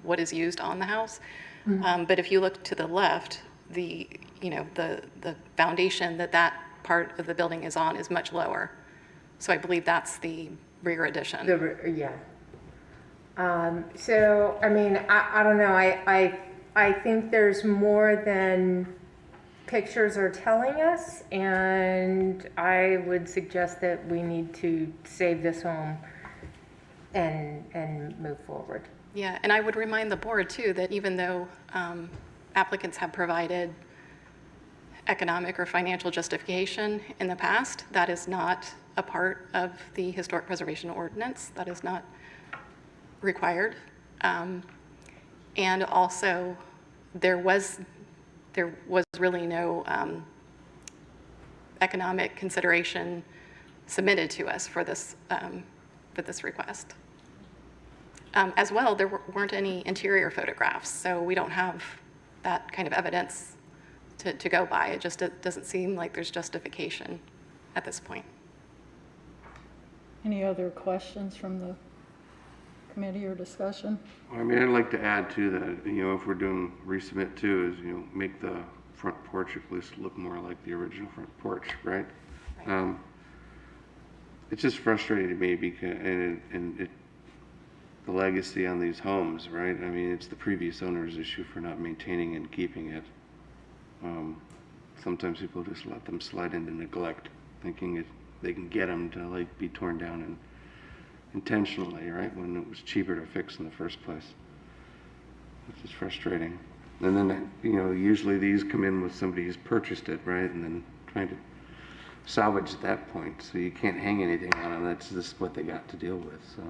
what is used on the house. But if you look to the left, the foundation that part of the building is on is much lower. So I believe that's the rear addition. Yeah. So, I mean, I don't know. I think there's more than pictures are telling us, and I would suggest that we need to save this home and move forward. Yeah, and I would remind the board too that even though applicants have provided economic or financial justification in the past, that is not a part of the historic preservation ordinance. That is not required. And also, there was really no economic consideration submitted to us for this request. As well, there weren't any interior photographs, so we don't have that kind of evidence to go by. It just doesn't seem like there's justification at this point. Any other questions from the committee or discussion? I mean, I'd like to add to that, if we're doing resubmit too, is, make the front porch at least look more like the original front porch, right? It's just frustrating to me because, the legacy on these homes, right? I mean, it's the previous owner's issue for not maintaining and keeping it. Sometimes people just let them slide into neglect, thinking they can get them to be torn down and intentionally, right? When it was cheaper to fix in the first place. It's just frustrating. And then, usually these come in with somebody who's purchased it, right? And then trying to salvage at that point. So you can't hang anything on them. That's just what they got to deal with, so.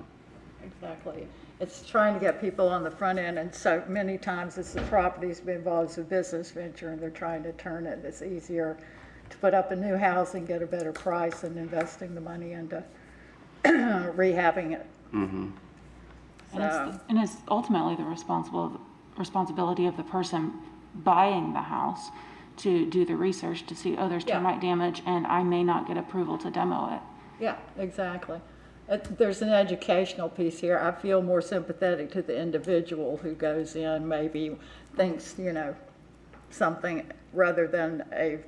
Exactly. It's trying to get people on the front end, and so many times it's the property's been involved as a business venture and they're trying to turn it. It's easier to put up a new house and get a better price than investing the money into rehabbing it. Mm-hmm. And it's ultimately the responsibility of the person buying the house to do the research to see, oh, there's termite damage and I may not get approval to demo it. Yeah, exactly. There's an educational piece here. I feel more sympathetic to the individual who goes in, maybe thinks, something rather than a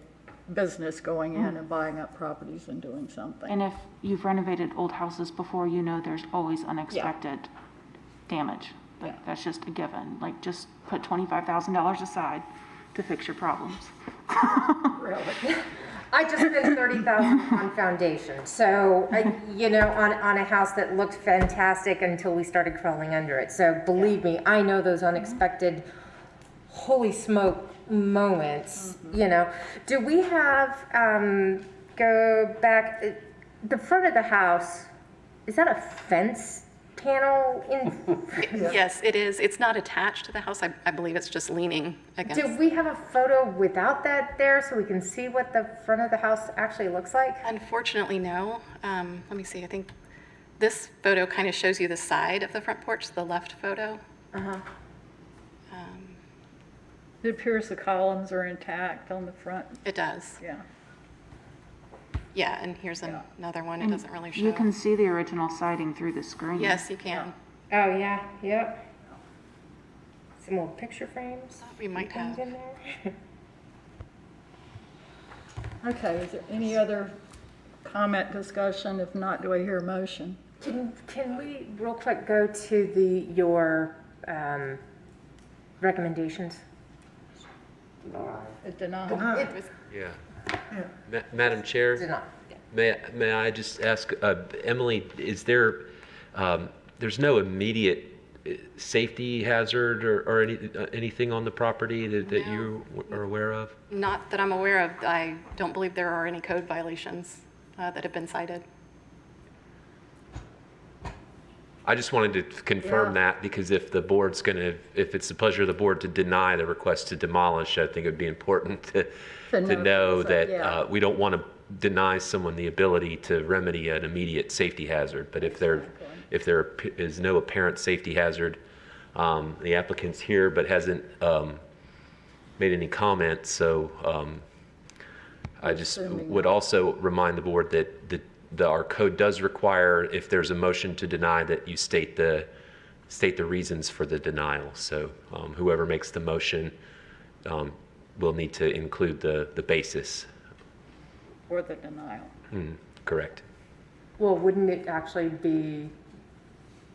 business going in and buying up properties and doing something. And if you've renovated old houses before, there's always unexpected damage. That's just a given. Just put $25,000 aside to fix your problems. Really? I just spent $30,000 on foundation. So, on a house that looked fantastic until we started crawling under it. So believe me, I know those unexpected, holy smoke moments, Do we have, go back, the front of the house, is that a fence panel in? Yes, it is. It's not attached to the house. I believe it's just leaning against. Do we have a photo without that there so we can see what the front of the house actually looks like? Unfortunately, no. Let me see. I think this photo kind of shows you the side of the front porch, the left photo. It appears the columns are intact on the front. It does. Yeah. Yeah, and here's another one. It And doesn't really show. you can see the original siding through the screen. Yes, you can. Oh, yeah, yep. Some old picture frames? We might Things have. in there? Okay, is there any other comment, discussion? If not, do I hear a motion? Can we real quick go to your recommendations? Denial. It was Yeah. Madam Chair, denial. may I just ask, Emily, is there, there's no immediate safety hazard or anything on the property that you are aware of? Not that I'm aware of. I don't believe there are any code violations that have been cited. I just wanted to confirm that, because if the board's if it's the pleasure of the board to deny the request to demolish, I think it'd be important to know that we don't want to deny someone the ability to remedy an immediate safety hazard. But if there is no apparent safety hazard, the applicant's here but hasn't made any comments. So I just would also remind the board that our code does require, if there's a motion to deny, that you state the reasons for the denial. So whoever makes the motion will need to include the basis. For the denial. Correct. Well, wouldn't it actually be,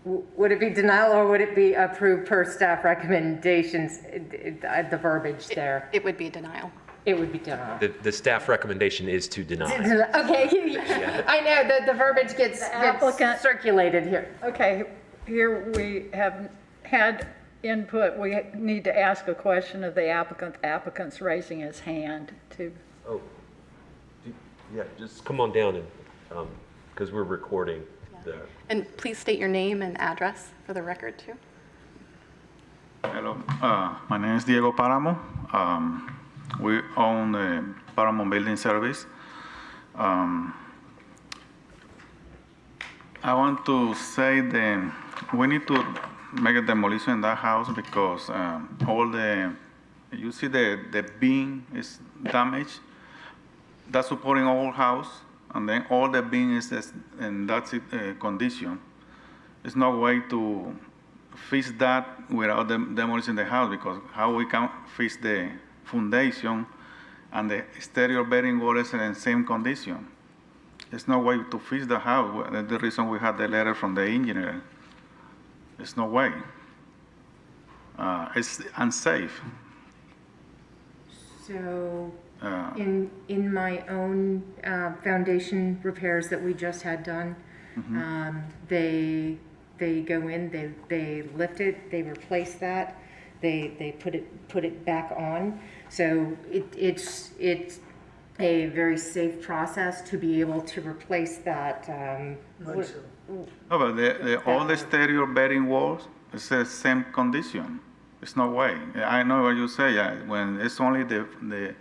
would it be denial or would it be approved per staff recommendations, the verbiage there? It would be denial. It would be denial. The staff recommendation is to deny. Okay, I know that the verbiage gets applicant- circulated here. Okay, here we have had input. We need to ask a question of the applicant. The applicant's raising his hand to. Oh, yeah, just come on down and, because we're recording the. And please state your name and address for the record too. Hello, my name is Diego Paramo. We own the Paramount Building Service. I want to say that we need to make a demolition in that house because you see the beam is damaged. That's supporting our house, and then all the beam is in that condition. There's no way to fix that without demolishing the house, because how we can fix the foundation and the exterior bearing wall is in the same condition. There's no way to fix the house. That's the reason we had the letter from the engineer. There's no way. It's unsafe. So in my own foundation repairs that we just had done, they go in, they lift it, they replace that, they put it back on. So it's a very safe process to be able to replace that. No, but all the exterior bearing walls is the same condition. There's no way. I know what you say. When it's only the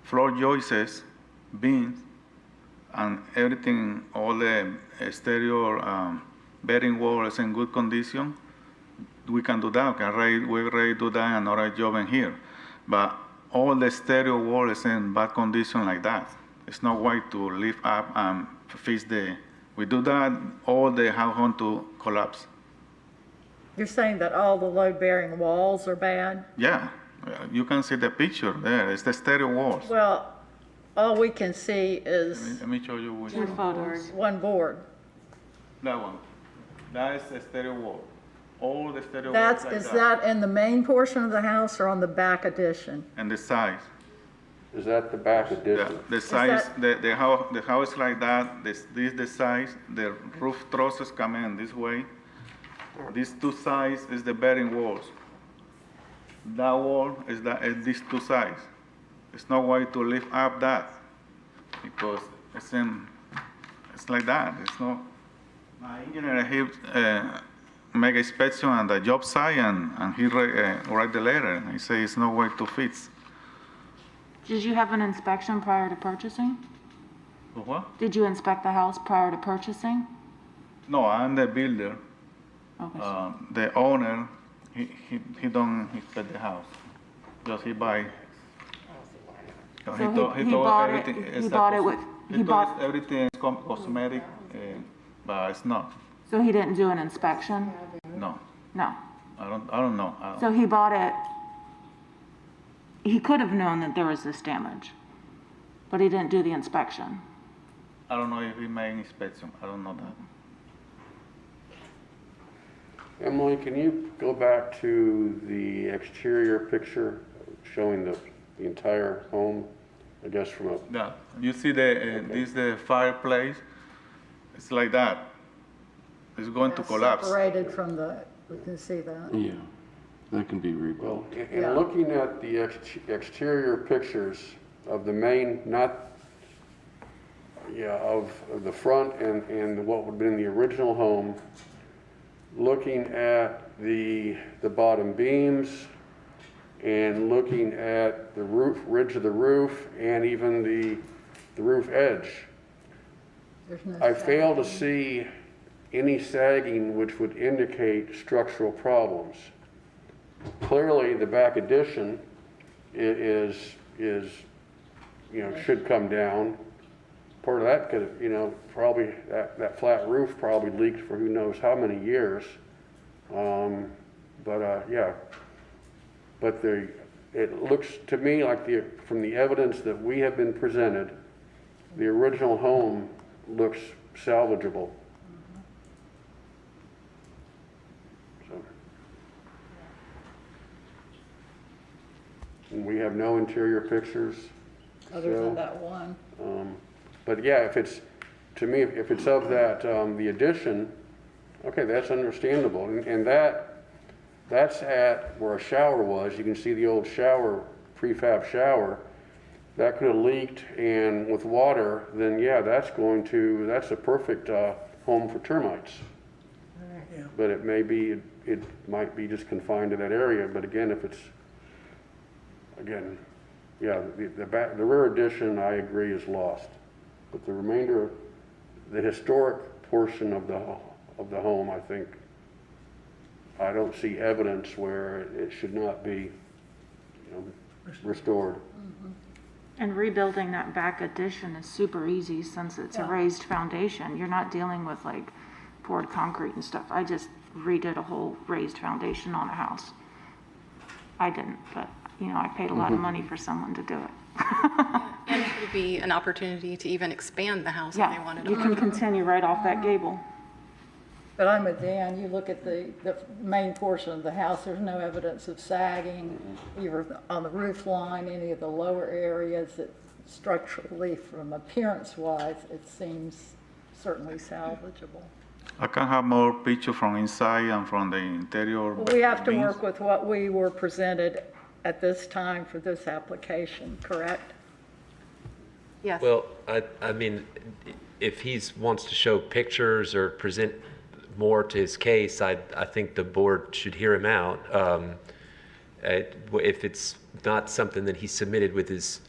floor joists, beams, and everything, all the exterior bearing wall is in good condition, we can do that. We're ready to do that, another job in here. But all the exterior wall is in bad condition like that. There's no way to lift up and fix we do that, all the house going to collapse. You're saying that all the load-bearing walls are bad? Yeah, you can see the picture there. It's the exterior walls. Well, all we can see is Let me show you which Two photos. one board. That one. That is the exterior wall. All the exterior That's, walls like is that in the main portion of the house or on the back addition? And the size. Is that the back addition? The size, the house like that, this the size, the roof trusses come in this way. These two sides is the bearing walls. That wall is these two sides. There's no way to lift up that because it's like that. It's no. My engineer he make inspection on the job site and he write the letter. He say it's no way to fix. Did you have an inspection prior to purchasing? What? Did you inspect the house prior to purchasing? No, I'm the builder. Okay. The owner, he don't inspect the house. Just he buy. So he bought it. He bought it with. He bought everything is cosmetic, but it's not. So he didn't do an inspection? No. No. I don't know. So he bought it, he could have known that there was this damage, but he didn't do the inspection. I don't know if he made inspection. I don't know that. Emily, can you go back to the exterior picture showing the entire home? I guess from a, Yeah, you see the fireplace. It's like that. It's going to collapse. Separated from we can see that. Yeah, that can be rebuilt. well, in looking at the exterior pictures of the main, of the front and what would have been the original home, looking at the bottom beams and looking at the ridge of the roof and even the roof edge, There's no I fail to sagging. see any sagging which would indicate structural problems. Clearly, the back addition is should come down. Part of that could have, probably that flat roof probably leaked for who knows how many years. But it looks to me like from the evidence that we have been presented, the original home looks salvageable. So. And we have no interior pictures. Other than that one. But yeah, if it's of that, the addition, okay, that's understandable. And that's at where a shower was. You can see the old shower, prefab shower. That could have leaked, and with water, then yeah, that's a perfect home for termites. Yeah. But it might be just confined to that area. But again, the rear addition, I agree, is lost. But the remainder, the historic portion of the home, I don't see evidence where it should not be restored. And rebuilding that back addition is super easy since it's a raised foundation. You're not dealing with like poured concrete and stuff. I just redid a whole raised foundation on a house. I didn't, but I paid a lot of money for someone to do it. And it would be an opportunity to even expand the house if they wanted to. You can continue right off that gable. But I'm with Dan, you look at the main portion of the house, there's no evidence of sagging, either on the roof line, any of the lower areas. That structurally, from appearance-wise, it seems certainly salvageable. I can have more picture from inside and from the interior. Well, we have to beams. work with what we were presented at this time for this application, correct? Yes. Well, I mean, if he wants to show pictures or present more to his case, I think the board should hear him out. If it's not something that he submitted with his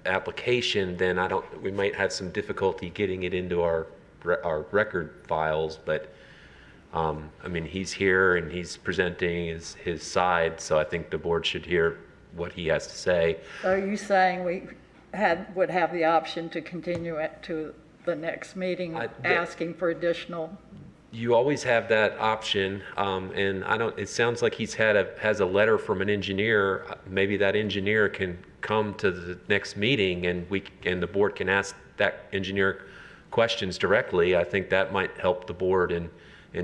application, then we might have some difficulty getting it into our record files. But I mean, he's here and he's presenting his side, so I think the board should hear what he has to say. So are you saying we would have the option to continue it to the next meeting, asking for additional? You always have that option, and it sounds like has a letter from an engineer. Maybe that engineer can come to the next meeting and the board can ask that engineer questions directly. I think that might help the board in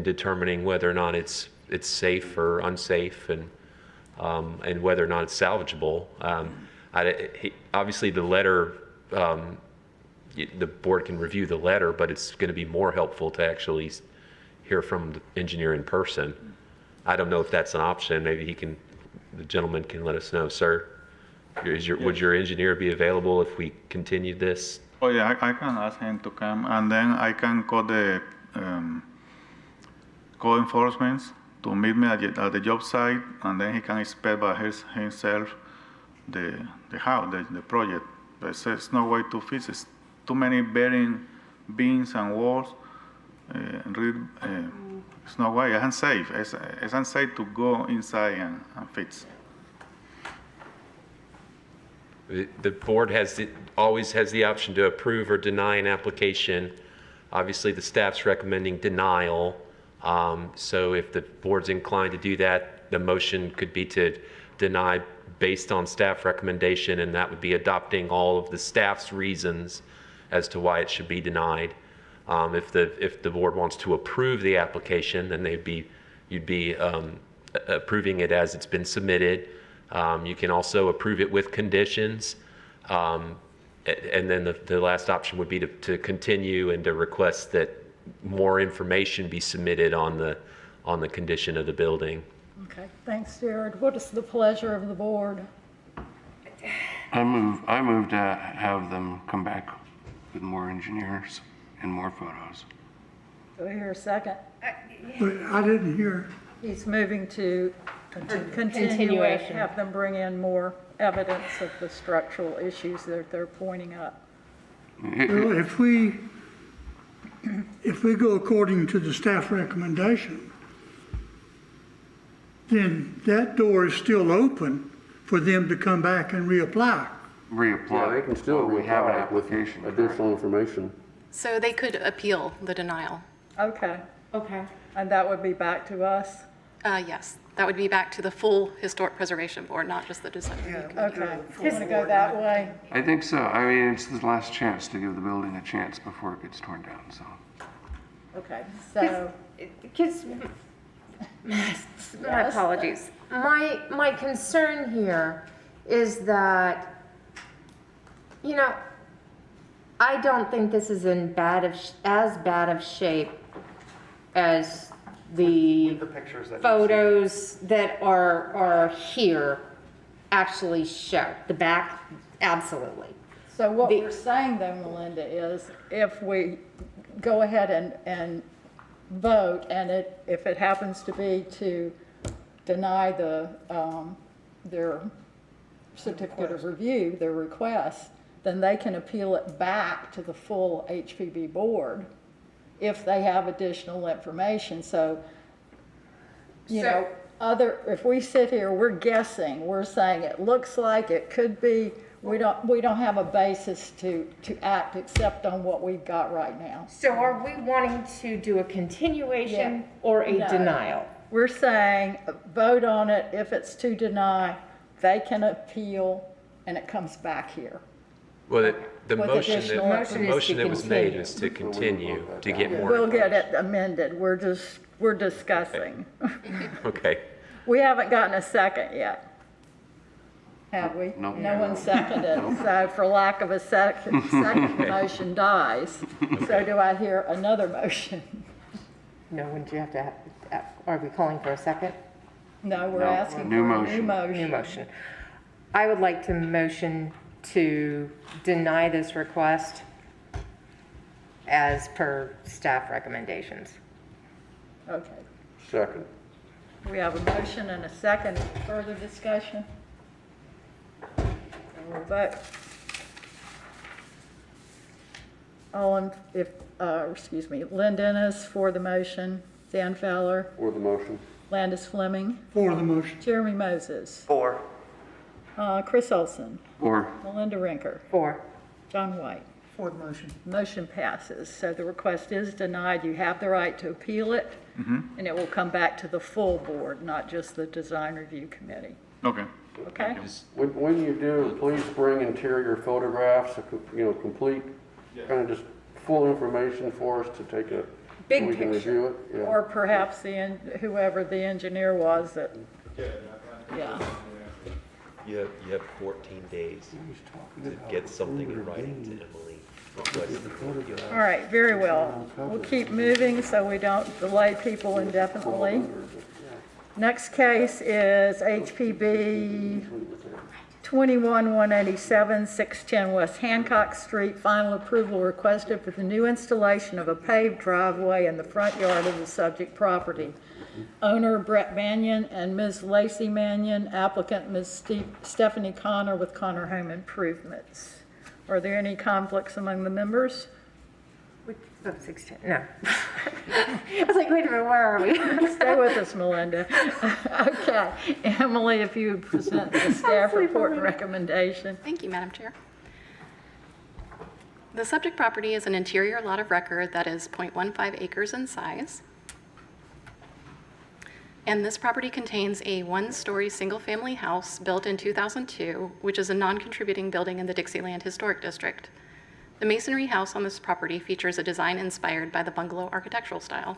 determining whether or not it's safe or unsafe and whether or not it's salvageable. Obviously the letter, the board can review the letter, but it's going to be more helpful to actually hear from the engineer in person. I don't know if that's an option. Maybe the gentleman can let us know. Sir, would your engineer be available if we continued this? Oh yeah, I can ask him to come, and then I can call the code enforcement to meet me at the job site, and then he can inspect by himself the house, the project. There's no way to fix it. Too many bearing beams and walls. It's no way. It's unsafe. It's unsafe to go inside and fix. The board always has the option to approve or deny an application. Obviously, the staff's recommending denial. So if the board's inclined to do that, the motion could be to deny based on staff recommendation, and that would be adopting all of the staff's reasons as to why it should be denied. If the board wants to approve the application, then you'd be approving it as it's been submitted. You can also approve it with conditions. And then the last option would be to continue and to request that more information be submitted on the condition of the building. Okay, thanks, Jared. What is the pleasure of the board? I move to have them come back with more engineers and more photos. Do I hear a second? But I didn't hear. He's moving to continue it, Continuation. have them bring in more evidence of the structural issues that they're pointing up. Well, if we go according to the staff recommendation, then that door is still open for them to come back and reapply. Reapply. Yeah, they can still We have an reapply with application. additional information. So they could appeal the denial. Okay, Okay. and that would be back to us? Yes, that would be back to the full Historic Preservation Board, not just the design review committee. Okay, you want to go that way? I think so. I mean, it's the last chance to give the building a chance before it gets torn down, so. Okay, so, Because, my apologies. My concern here is that, you know, I don't think this is in as bad of shape as the photos that are here actually show. The back, absolutely. so what we're saying though, Melinda, is if we go ahead and vote, and if it happens to be to deny their certificate of review, their request, then they can appeal it back to the full HPB board if they have additional information. So, you know, if we sit here, we're guessing, we're saying it looks like, it could be, we don't have a basis to act except on what we've got right now. So are we wanting to do a continuation or a No. denial? We're saying, vote on it. If it's to deny, they can appeal, and it comes back here. Well, the With motion additional that, information. the motion that was made was to continue, to get more. We'll get it amended. We're discussing. Okay. We haven't gotten a second yet. Have we? No. No one seconded. So for lack of a second, the motion dies. So do I hear another motion? No, wouldn't you have to, are we calling for a second? No, we're No, asking new for a motion. new motion. New motion. I would like to motion to deny this request as per staff recommendations. Okay. Second. We have a motion and a second. Further discussion? And we'll vote. Lynn Dennis for the motion, Dan Fowler, For the motion. Landis Fleming, For the motion. Jeremy Moses, Four. Chris Olson, Or Melinda Rinker, 4. John White. For the motion. Motion passes. So the request is denied. You have the right to appeal it, and it will come back to the full board, not just the design review committee. Okay. Okay? When you do, please bring interior photographs, complete, kind of just full information for us to take a, Big so we can picture. review it. Yeah. Or perhaps whoever the engineer was that, yeah. You have 14 days to get something in writing to Emily. All right, very well. We'll keep moving so we don't delay people indefinitely. Next case is HPB 21-187, 610 West Hancock Street. Final approval requested for the new installation of a paved driveway in the front yard of the subject property. Owner Brett Bannion and Ms. Lacey Mannion, applicant Ms. Stephanie Connor with Connor Home Improvements. Are there any conflicts among the members? Oh, 610, no. I was like, wait a minute, where are we? Stay with us, Melinda. Okay, Emily, if you would present the staff report and recommendation. Thank you, Madam Chair. The subject property is an interior lot of record that is 0.15 acres in size. And this property contains a one-story single-family house built in 2002, which is a non-contributing building in the Dixieland Historic District. The masonry house on this property features a design inspired by the bungalow architectural style.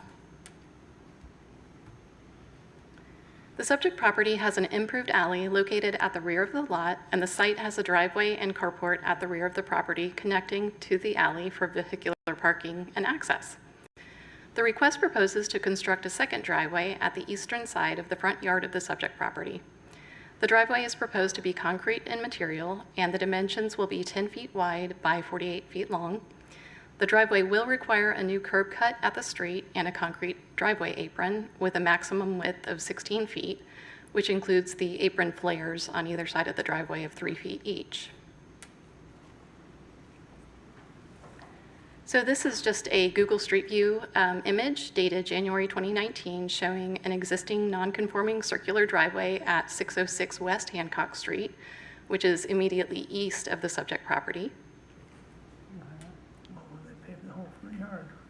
The subject property has an improved alley located at the rear of the lot, and the site has a driveway and carport at the rear of the property connecting to the alley for vehicular parking and access. The request proposes to construct a second driveway at the eastern side of the front yard of the subject property. The driveway is proposed to be concrete in material, and the dimensions will be 10 feet wide by 48 feet long. The driveway will require a new curb cut at the street and a concrete driveway apron with a maximum width of 16 feet, which includes the apron flares on either side of the driveway of 3 feet each. So this is just a Google Street View image dated January 2019 showing an existing non-conforming circular driveway at 606 West Hancock Street, which is immediately east of the subject property.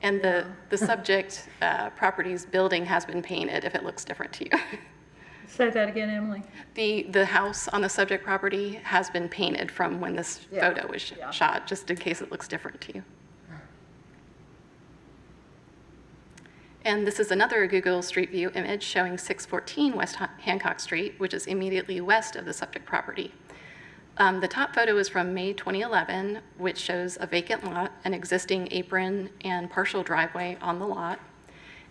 And the subject property's building has been painted if it looks different to you. Say that again, Emily. The house on the subject property has been painted from when this photo was shot, just in case it looks different to you. And this is another Google Street View image showing 614 West Hancock Street, which is immediately west of the subject property. The top photo is from May 2011, which shows a vacant lot, an existing apron and partial driveway on the lot.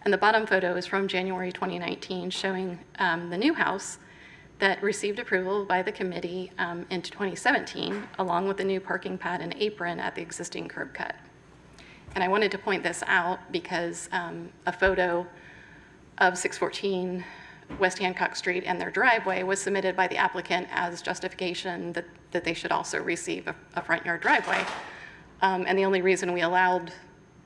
And the bottom photo is from January 2019, showing the new house that received approval by the committee in 2017, along with the new parking pad and apron at the existing curb cut. And I wanted to point this out because a photo of 614 West Hancock Street and their driveway was submitted by the applicant as justification that they should also receive a front yard driveway. And the only reason we allowed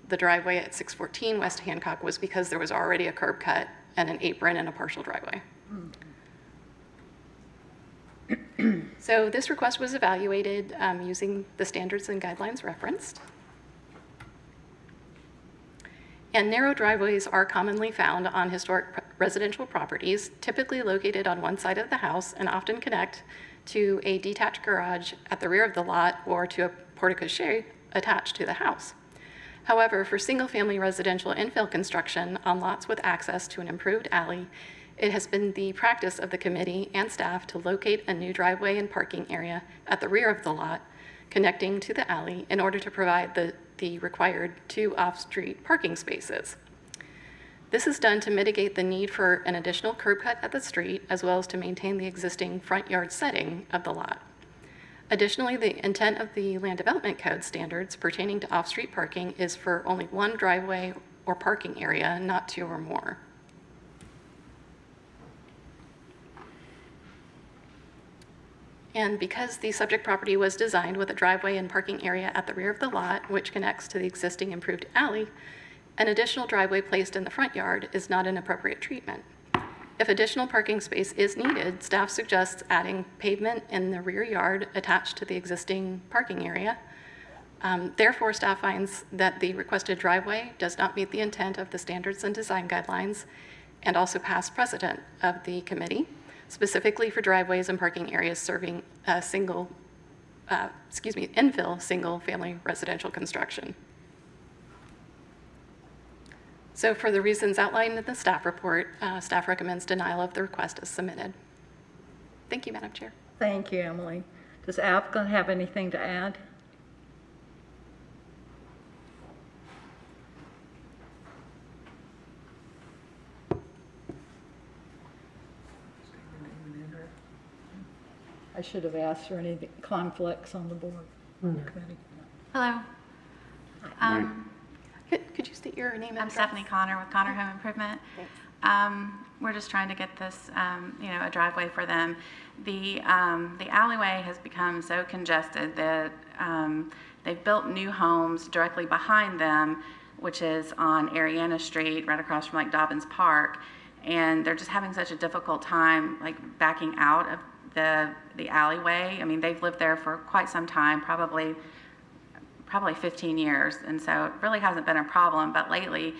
the driveway at 614 West Hancock was because there was already a curb cut and an apron and a partial driveway. So this request was evaluated using the standards and guidelines referenced. And narrow driveways are commonly found on historic residential properties, typically located on one side of the house and often connect to a detached garage at the rear of the lot or to a porte-cochere attached to the house. However, for single-family residential infill construction on lots with access to an improved alley, it has been the practice of the committee and staff to locate a new driveway and parking area at the rear of the lot, connecting to the alley in order to provide the required 2 off-street parking spaces. This is done to mitigate the need for an additional curb cut at the street, as well as to maintain the existing front yard setting of the lot. Additionally, the intent of the Land Development Code standards pertaining to off-street parking is for only 1 driveway or parking area, not 2 or more. And because the subject property was designed with a driveway and parking area at the rear of the lot, which connects to the existing improved alley, an additional driveway placed in the front yard is not an appropriate treatment. If additional parking space is needed, staff suggests adding pavement in the rear yard attached to the existing parking area. Therefore, staff finds that the requested driveway does not meet the intent of the standards and design guidelines and also past precedent of the committee, specifically for driveways and parking areas serving infill single-family residential construction. So for the reasons outlined in the staff report, staff recommends denial of the request as submitted. Thank you, Madam Chair. Thank you, Emily. Does the applicant have anything to add? I should have asked for any conflicts on the board. Committee. Hello. Could you state your name and I'm address? Stephanie Connor with Connor Home Improvement. We're just trying to get this, a driveway for them. The alleyway has become so congested that they've built new homes directly behind them, which is on Ariana Street, right across from like Dobbins Park, and they're just having such a difficult time like backing out of the alleyway. I mean, they've lived there for quite some time, probably 15 years, and so it really hasn't been a problem. But lately,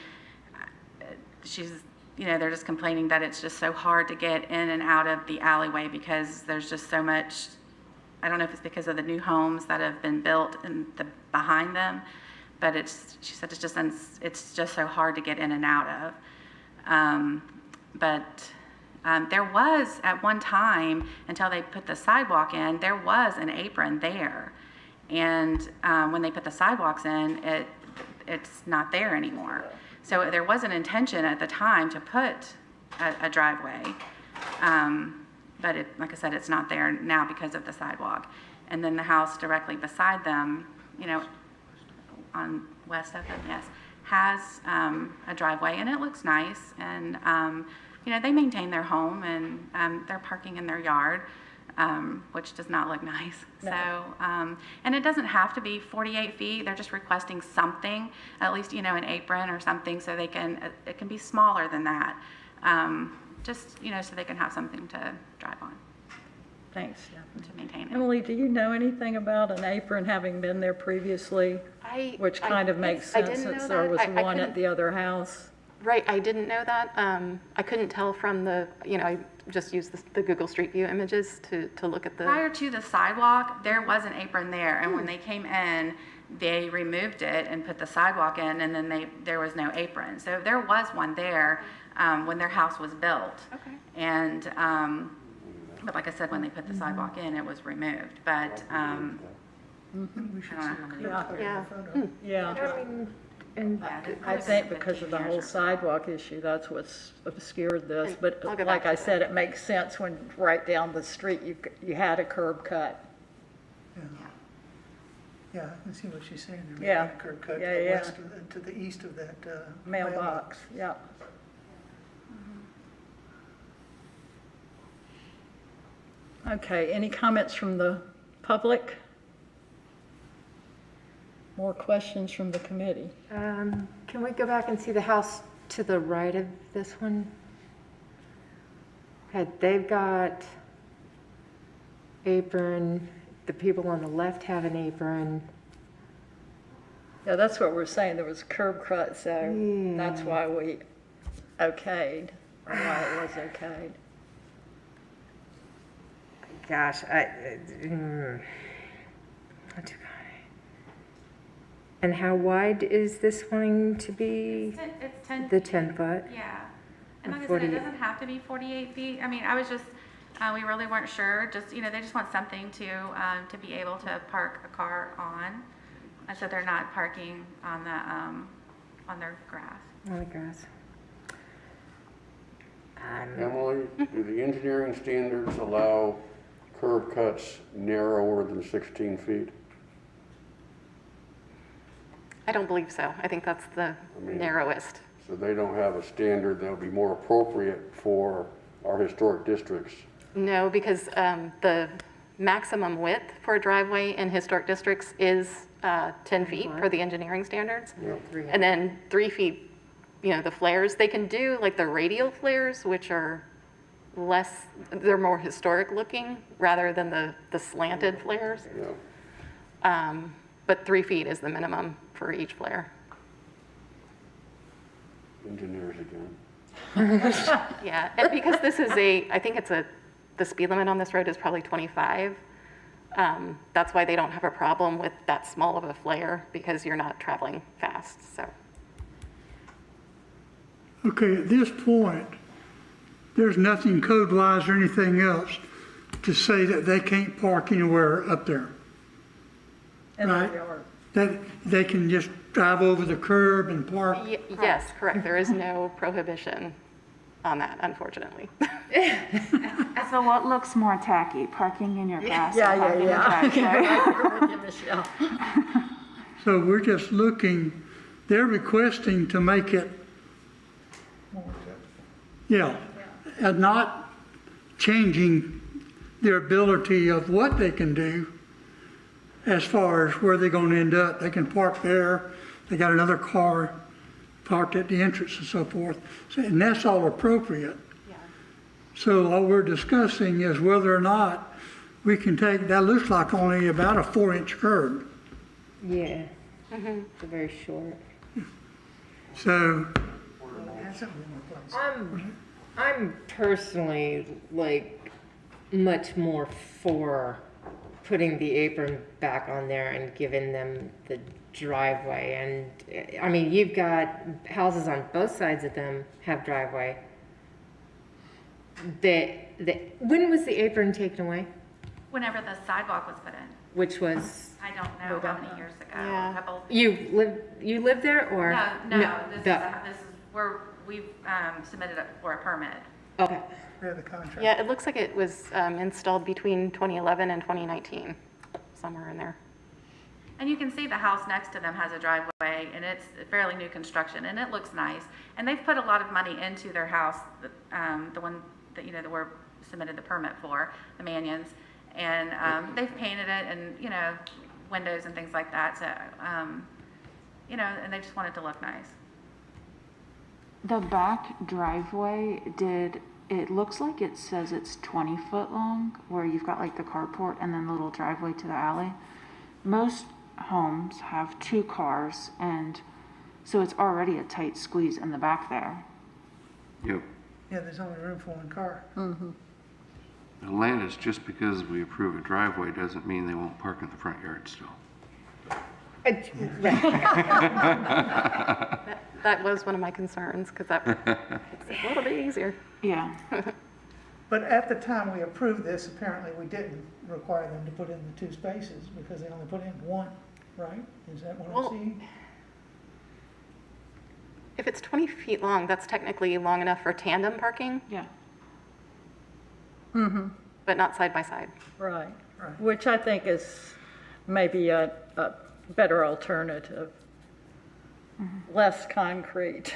she's they're just complaining that it's just so hard to get in and out of the alleyway because there's just so much, I don't know if it's because of the new homes that have been built behind them, but she said it's just so hard to get in and out of. There was, at one time, until they put the sidewalk in, there was an apron there. And when they put the sidewalks in, it's not there anymore. So there was an intention at the time to put a driveway. But like I said, it's not there now because of the sidewalk. And then the house directly beside them, on west of them, yes, has a driveway, and it looks nice. And they maintain their home, and they're parking in their yard, which does not look nice. No. So, and it doesn't have to be 48 feet. They're just requesting something, at least, an apron or something, so it can be smaller than that. Just, so they can have something to drive on. Thanks. To maintain it. Emily, do you know anything about an apron having been there previously? Which kind of makes sense since there was one at the other house. Right, I didn't know that. I couldn't tell from I just used the Google Street View images to look at the... Prior to the sidewalk, there was an apron there, and when they came in, they removed it and put the sidewalk in, and then there was no apron. So there was one there when their house was built. Okay. And, but like I said, when they put the sidewalk in, it was removed. But, I don't know how many. Yeah. Yeah. And I think because of the whole sidewalk issue, that's what's obscured this. But like I said, it makes sense when right down the street you had a curb cut. Yeah, I can see what she's saying. There. Yeah. A curb cut Yeah, to the yeah. west to the east of that Mailbox, yeah. Okay, any comments from the public? More questions from the committee? Can we go back and see the house to the right of this one? Okay, they've got apron, the people on the left have an apron. Yeah, that's what we're saying, there was a curb cut, so that's why we okayed, or why it was okayed. Gosh, and how wide is this one to be? It's 10 The 10 foot? Yeah. And like I said, it doesn't have to be 48 feet. I mean, I was just, we really weren't sure. Just, they just want something to be able to park a car on. So they're not parking on their grass. On the grass. Emily, do the engineering standards allow curb cuts narrower than 16 feet? I don't believe so. I think that's the narrowest. So they don't have a standard that would be more appropriate for our historic districts? No, because the maximum width for a driveway in historic districts is 10 feet per the engineering standards. Yeah. And then 3 feet, the flares, they can do like the radial flares, which are they're more historic looking rather than the slanted flares. Yeah. But 3 feet is the minimum for each flare. Engineers again. Yeah, and because this is I think the speed limit on this road is probably 25. That's why they don't have a problem with that small of a flare, because you're not traveling fast, so. Okay, at this point, there's nothing code-wise or anything else to say that they can't park anywhere up there. In right? the yard. That they can just drive over the curb and park? Yes, correct. There is no prohibition on that, unfortunately. So what looks more tacky, parking in your grass? or Yeah, parking in your yeah. driveway? Michelle. So we're just looking, they're requesting to make it, and not changing their ability of what they can do as far as where they're going to end up. They can park there, they got another car parked at the entrance and so forth, and that's all appropriate. Yeah. So all we're discussing is whether or not we can take, that looks like only about a 4-inch curb. Yeah, it's very short. So, I'm personally like much more for putting the apron back on there and giving them the driveway. And I mean, you've got houses on both sides of them have driveway. When was the apron taken away? Whenever the sidewalk was put in. Which was, I don't know how many years ago. Yeah. A couple. you lived there or? No, this is where we've submitted it for a permit. Okay. Yeah, it looks like it was installed between 2011 and 2019, somewhere in there. And you can see the house next to them has a driveway, and it's fairly new construction, and it looks nice. And they've put a lot of money into their house, the one that, you know, that we're submitted the permit for, the Mannions. And they've painted it and, you know, windows and things like that. So, you know, and they just want it to look nice. The back driveway it looks like it says it's 20 foot long, where you've got like the carport and then the little driveway to the alley. Most homes have 2 cars, and so it's already a tight squeeze in the back there. Yep. Yeah, there's only room for 1 car. The land is just because we approve a driveway doesn't mean they won't park in the front yard still. That was one of my concerns, because that makes it a little bit easier. Yeah. But at the time we approved this, apparently we didn't require them to put in the 2 spaces because they only put in 1, right? Is that what Well, I'm seeing? If it's 20 feet long, that's technically long enough for tandem parking, Yeah. but not side by side. Right, which I think is maybe a better alternative, less concrete.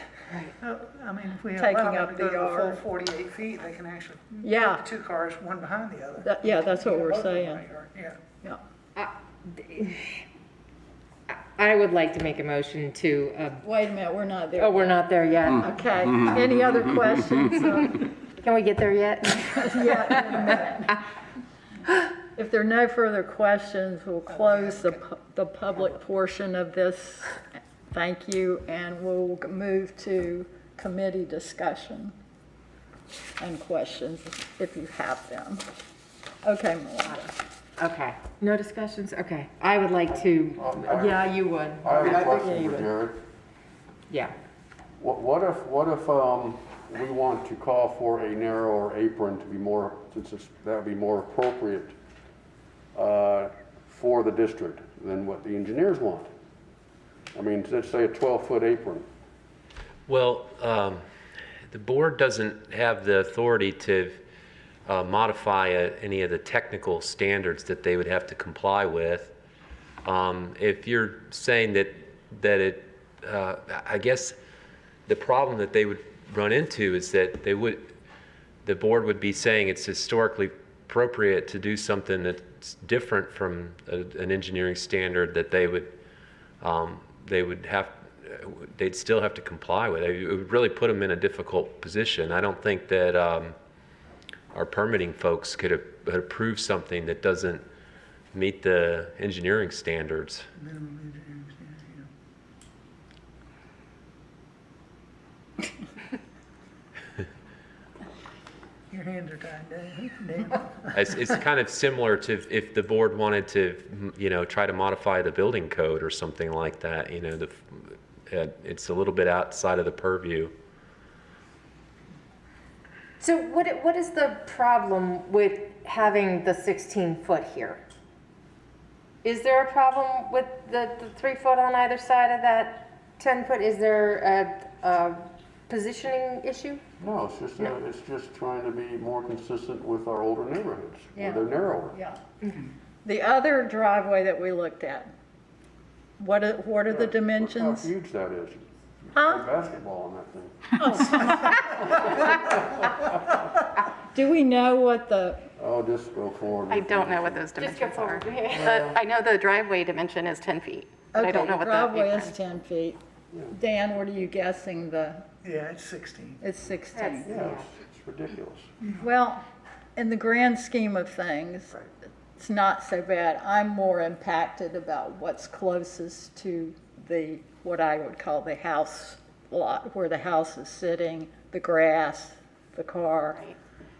I mean, if we Taking allow them up to go the to the full yard. 48 feet, they can actually Yeah. put the 2 cars one behind the other. Yeah, that's what we're Both of them saying. in the yard, Yeah. Yeah. I would like to make a motion to, Wait a minute, we're not there. oh, we're not there yet. Okay, any other questions? Can we get there yet? Yeah, in a minute. If there are no further questions, we'll close the public portion of this. Thank you, and we'll move to committee discussion and questions if you have them. Okay, Melinda. Okay, no discussions? Okay, I would like to, yeah, you would. I have a Yeah, you question for would. Jared. Yeah. What if we want to call for a narrower apron to be more, that would be more appropriate for the district than what the engineers want? I mean, let's say a 12-foot apron. Well, the board doesn't have the authority to modify any of the technical standards that they would have to comply with. If you're saying that it, I guess the problem that they would run into is that the board would be saying it's historically appropriate to do something that's different from an engineering standard that they'd still have to comply with. It would really put them in a difficult position. I don't think that our permitting folks could approve something that doesn't meet the engineering standards. Minimum engineering standard, Your hands are tied, Dan. It's kind of similar to if the board wanted to, try to modify the building code or something like that, it's a little bit outside of the purview. So what is the problem with having the 16-foot here? Is there a problem with the 3 foot on either side of that 10-foot? Is there a positioning issue? No, it's just trying to be more consistent with our older neighborhoods, where Yeah. they're narrower. Yeah. The other driveway that we looked at, what are the dimensions? Look how huge that is. Huh? Play basketball on that thing. Do we know what the, Oh, just go forward. I don't know what those Just go dimensions are. forward. But I know the driveway dimension is 10 feet, but I don't know what the driveway apron is 10 feet. Dan, what are you guessing Yeah, it's 16. it's 16? Yeah, it's ridiculous. Well, in the grand scheme of things, it's not so bad. I'm more impacted about what's closest to what I would call the house lot, where the house is sitting, the grass, the car,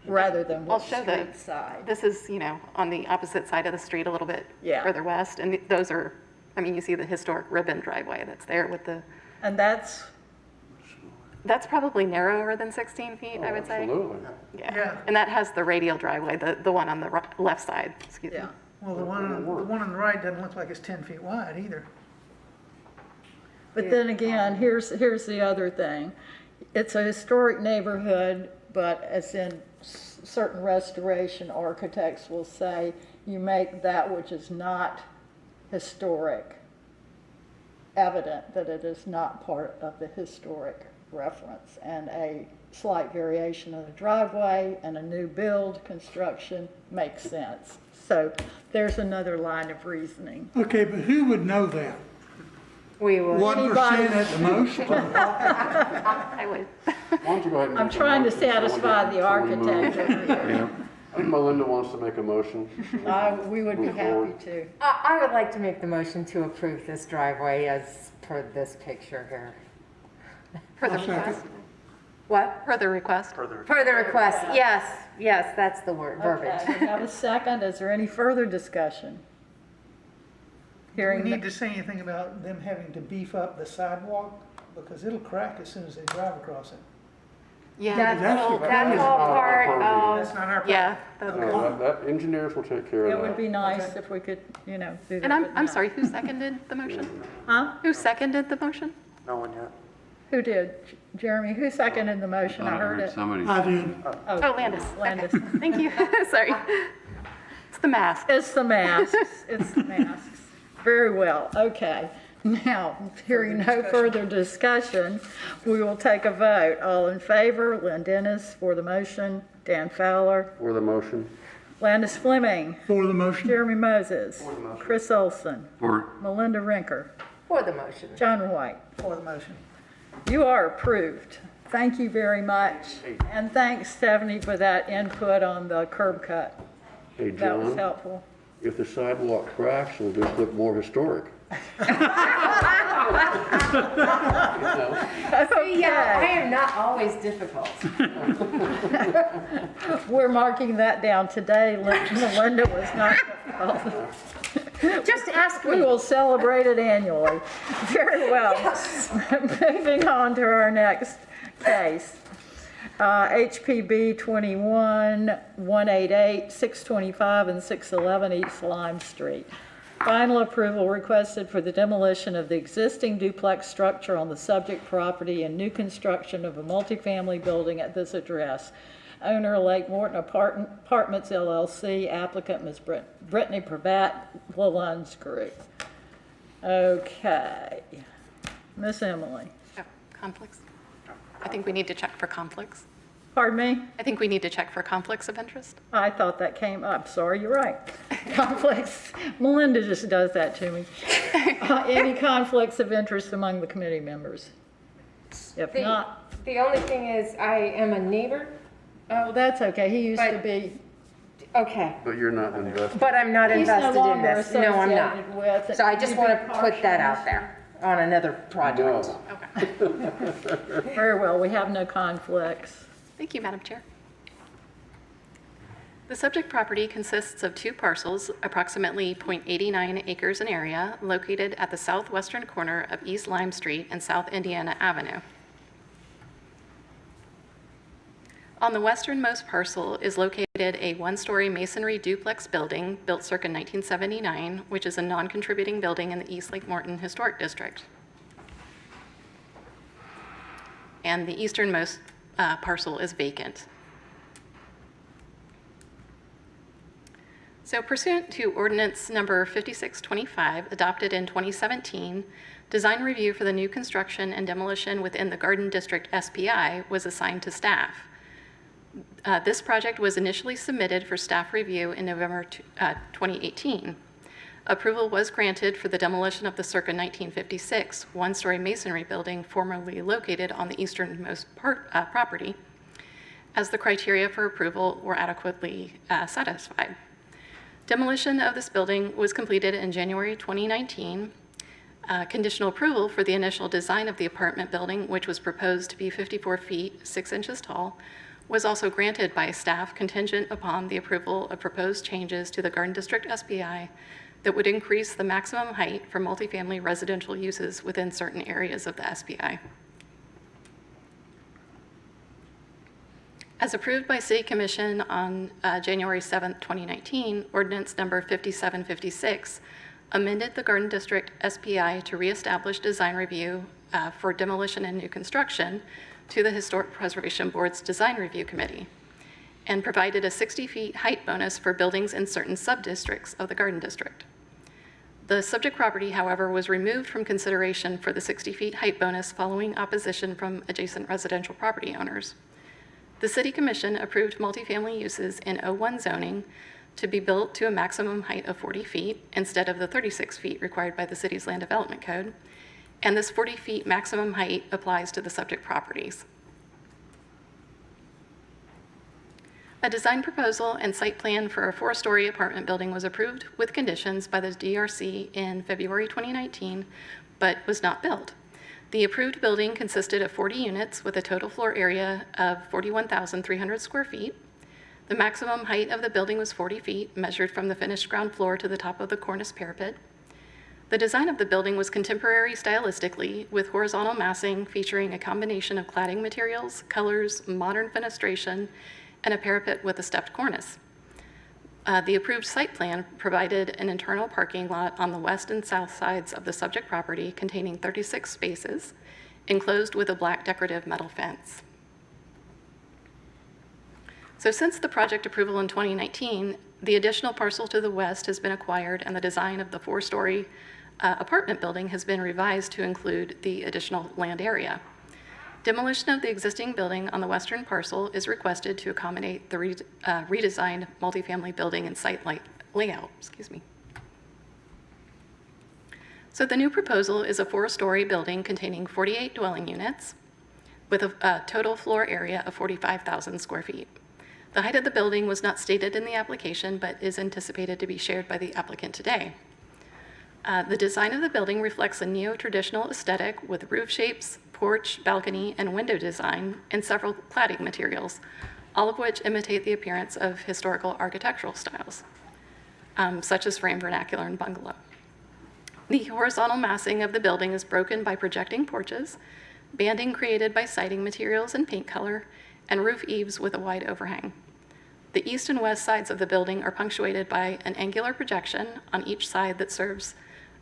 rather than I'll what show the, street side. this is, on the opposite side of the street a little bit Yeah. further west, and those are, you see the historic ribbon driveway that's there with the, And that's, that's probably narrower than 16 feet, I would say. Absolutely. Yeah. And that has the radial driveway, the one on the left side, excuse me. yeah. Well, the one on the right doesn't look like it's 10 feet wide either. But then again, here's the other thing. It's a historic neighborhood, but as in certain restoration architects will say, you make that which is not historic evident that it is not part of the historic reference. And a slight variation of the driveway and a new build construction makes sense. So there's another line of reasoning. Okay, but who would know that? We will. 1% at the most? I would. Why don't you go ahead and I'm make a trying to motion so we satisfy the so we move? architect over here. Yeah. I think Melinda wants to make a motion. We would be Move happy forward. to. I would like to make the motion to approve this driveway as per this picture here. Per the I'll second. request. What? Per the request. Per the request, yes, that's the word, verbiage. Okay, we have a second. Is there any further discussion? Do we Hearing, need to say anything about them having to beef up the sidewalk? Because it'll crack as soon as they drive across it. Yeah. That's all part of, That's not our problem. Yeah. Okay, that engineers will take care it of would that. be nice if we could, do that. And I'm sorry, who seconded the motion? Huh? Who seconded the motion? No one yet. Who did? Jeremy, who seconded the motion? I heard it. Somebody. I did. Oh, Landis. Okay. Landis. Thank you. Sorry. It's the mask. It's the masks. It's the masks. Very well. Okay. Now, hearing no further discussion, we will take a vote. All in favor, Lynn Dennis for the motion, Dan Fowler, For the motion. Landis Fleming, For the motion? Jeremy Moses, Chris Olson, For, Melinda Rinker, for the motion. John White. For the motion. You are approved. Thank you very much. And thanks, Stephanie, for that input on the curb cut. Hey, That was John, helpful. if the sidewalk cracks, it'll just look more historic. Yeah, I am not always difficult. We're marking that down today. Melinda was not difficult. Just ask We me. will celebrate it annually. Very well. Moving on to our next case. HPB 21-188, 625 and 611 East Lime Street. Final approval requested for the demolition of the existing duplex structure on the subject property and new construction of a multifamily building at this address. Owner Lake Morton Apartments LLC, applicant Ms. Brittany Pravat, Lalunds Group. Okay. Miss Emily. Oh, conflicts? I think we need to check for conflicts. Pardon me? I think we need to check for conflicts of interest. I thought that came up. Sorry, you're right. Conflicts. Melinda just does that to me. Any conflicts of interest among the committee members? If not, The only thing is, I am a neighbor. oh, that's okay. He used to But- be, Okay, But you're not invested. but I'm not he's no invested in longer this. No, I'm not. associated with it. So I just He'd want be to put that out partial. there on another project. No. Very well. We have no conflicts. Thank you, Madam Chair. The subject property consists of two parcels, approximately .89 acres in area, located at the southwestern corner of East Lime Street and South Indiana Avenue. On the westernmost parcel is located a one-story masonry duplex building built circa 1979, which is a non-contributing building in the East Lake Morton Historic District. And the easternmost parcel is vacant. So pursuant to Ordinance Number 5625, adopted in 2017, design review for the new construction and demolition within the Garden District SPI was assigned to staff. This project was initially submitted for staff review in November 2018. Approval was granted for the demolition of the circa 1956 one-story masonry building formerly located on the easternmost property, as the criteria for approval were adequately satisfied. Demolition of this building was completed in January 2019. Conditional approval for the initial design of the apartment building, which was proposed to be 54 feet 6 inches tall, was also granted by staff contingent upon the approval of proposed changes to the Garden District SPI that would increase the maximum height for multifamily residential uses within certain areas of the SPI. As approved by City Commission on January 7, 2019, Ordinance number 5756 amended the Garden District SPI to reestablish design review for demolition and new construction to the Historic Preservation Board's Design Review Committee, and provided a 60 feet height bonus for buildings in certain sub-districts of the Garden District. The subject property, however, was removed from consideration for the 60 feet height bonus following opposition from adjacent residential property owners. The City Commission approved multifamily uses in O1 zoning to be built to a maximum height of 40 feet instead of the 36 feet required by the city's land development code, and this 40 feet maximum height applies to the subject properties. A design proposal and site plan for a 4-story apartment building was approved with conditions by the DRC in February 2019, but was not built. The approved building consisted of 40 units with a total floor area of 41,300 square feet. The maximum height of the building was 40 feet, measured from the finished ground floor to the top of the cornice parapet. The design of the building was contemporary stylistically, with horizontal massing featuring a combination of cladding materials, colors, modern fenestration, and a parapet with a stepped cornice. The approved site plan provided an internal parking lot on the west and south sides of the subject property containing 36 spaces, enclosed with a black decorative metal fence. So since the project approval in 2019, the additional parcel to the west has been acquired and the design of the 4-story apartment building has been revised to include the additional land area. Demolition of the existing building on the western parcel is requested to accommodate the redesigned multifamily building and site layout. So the new proposal is a 4-story building containing 48 dwelling units with a total floor area of 45,000 square feet. The height of the building was not stated in the application, but is anticipated to be shared by the applicant today. The design of the building reflects a neo-traditional aesthetic with roof shapes, porch, balcony, and window design, and several cladding materials, all of which imitate the appearance of historical architectural styles, such as frame vernacular and bungalow. The horizontal massing of the building is broken by projecting porches, banding created by siding materials and paint color, and roof eaves with a wide overhang. The east and west sides of the building are punctuated by an angular projection on each side that serves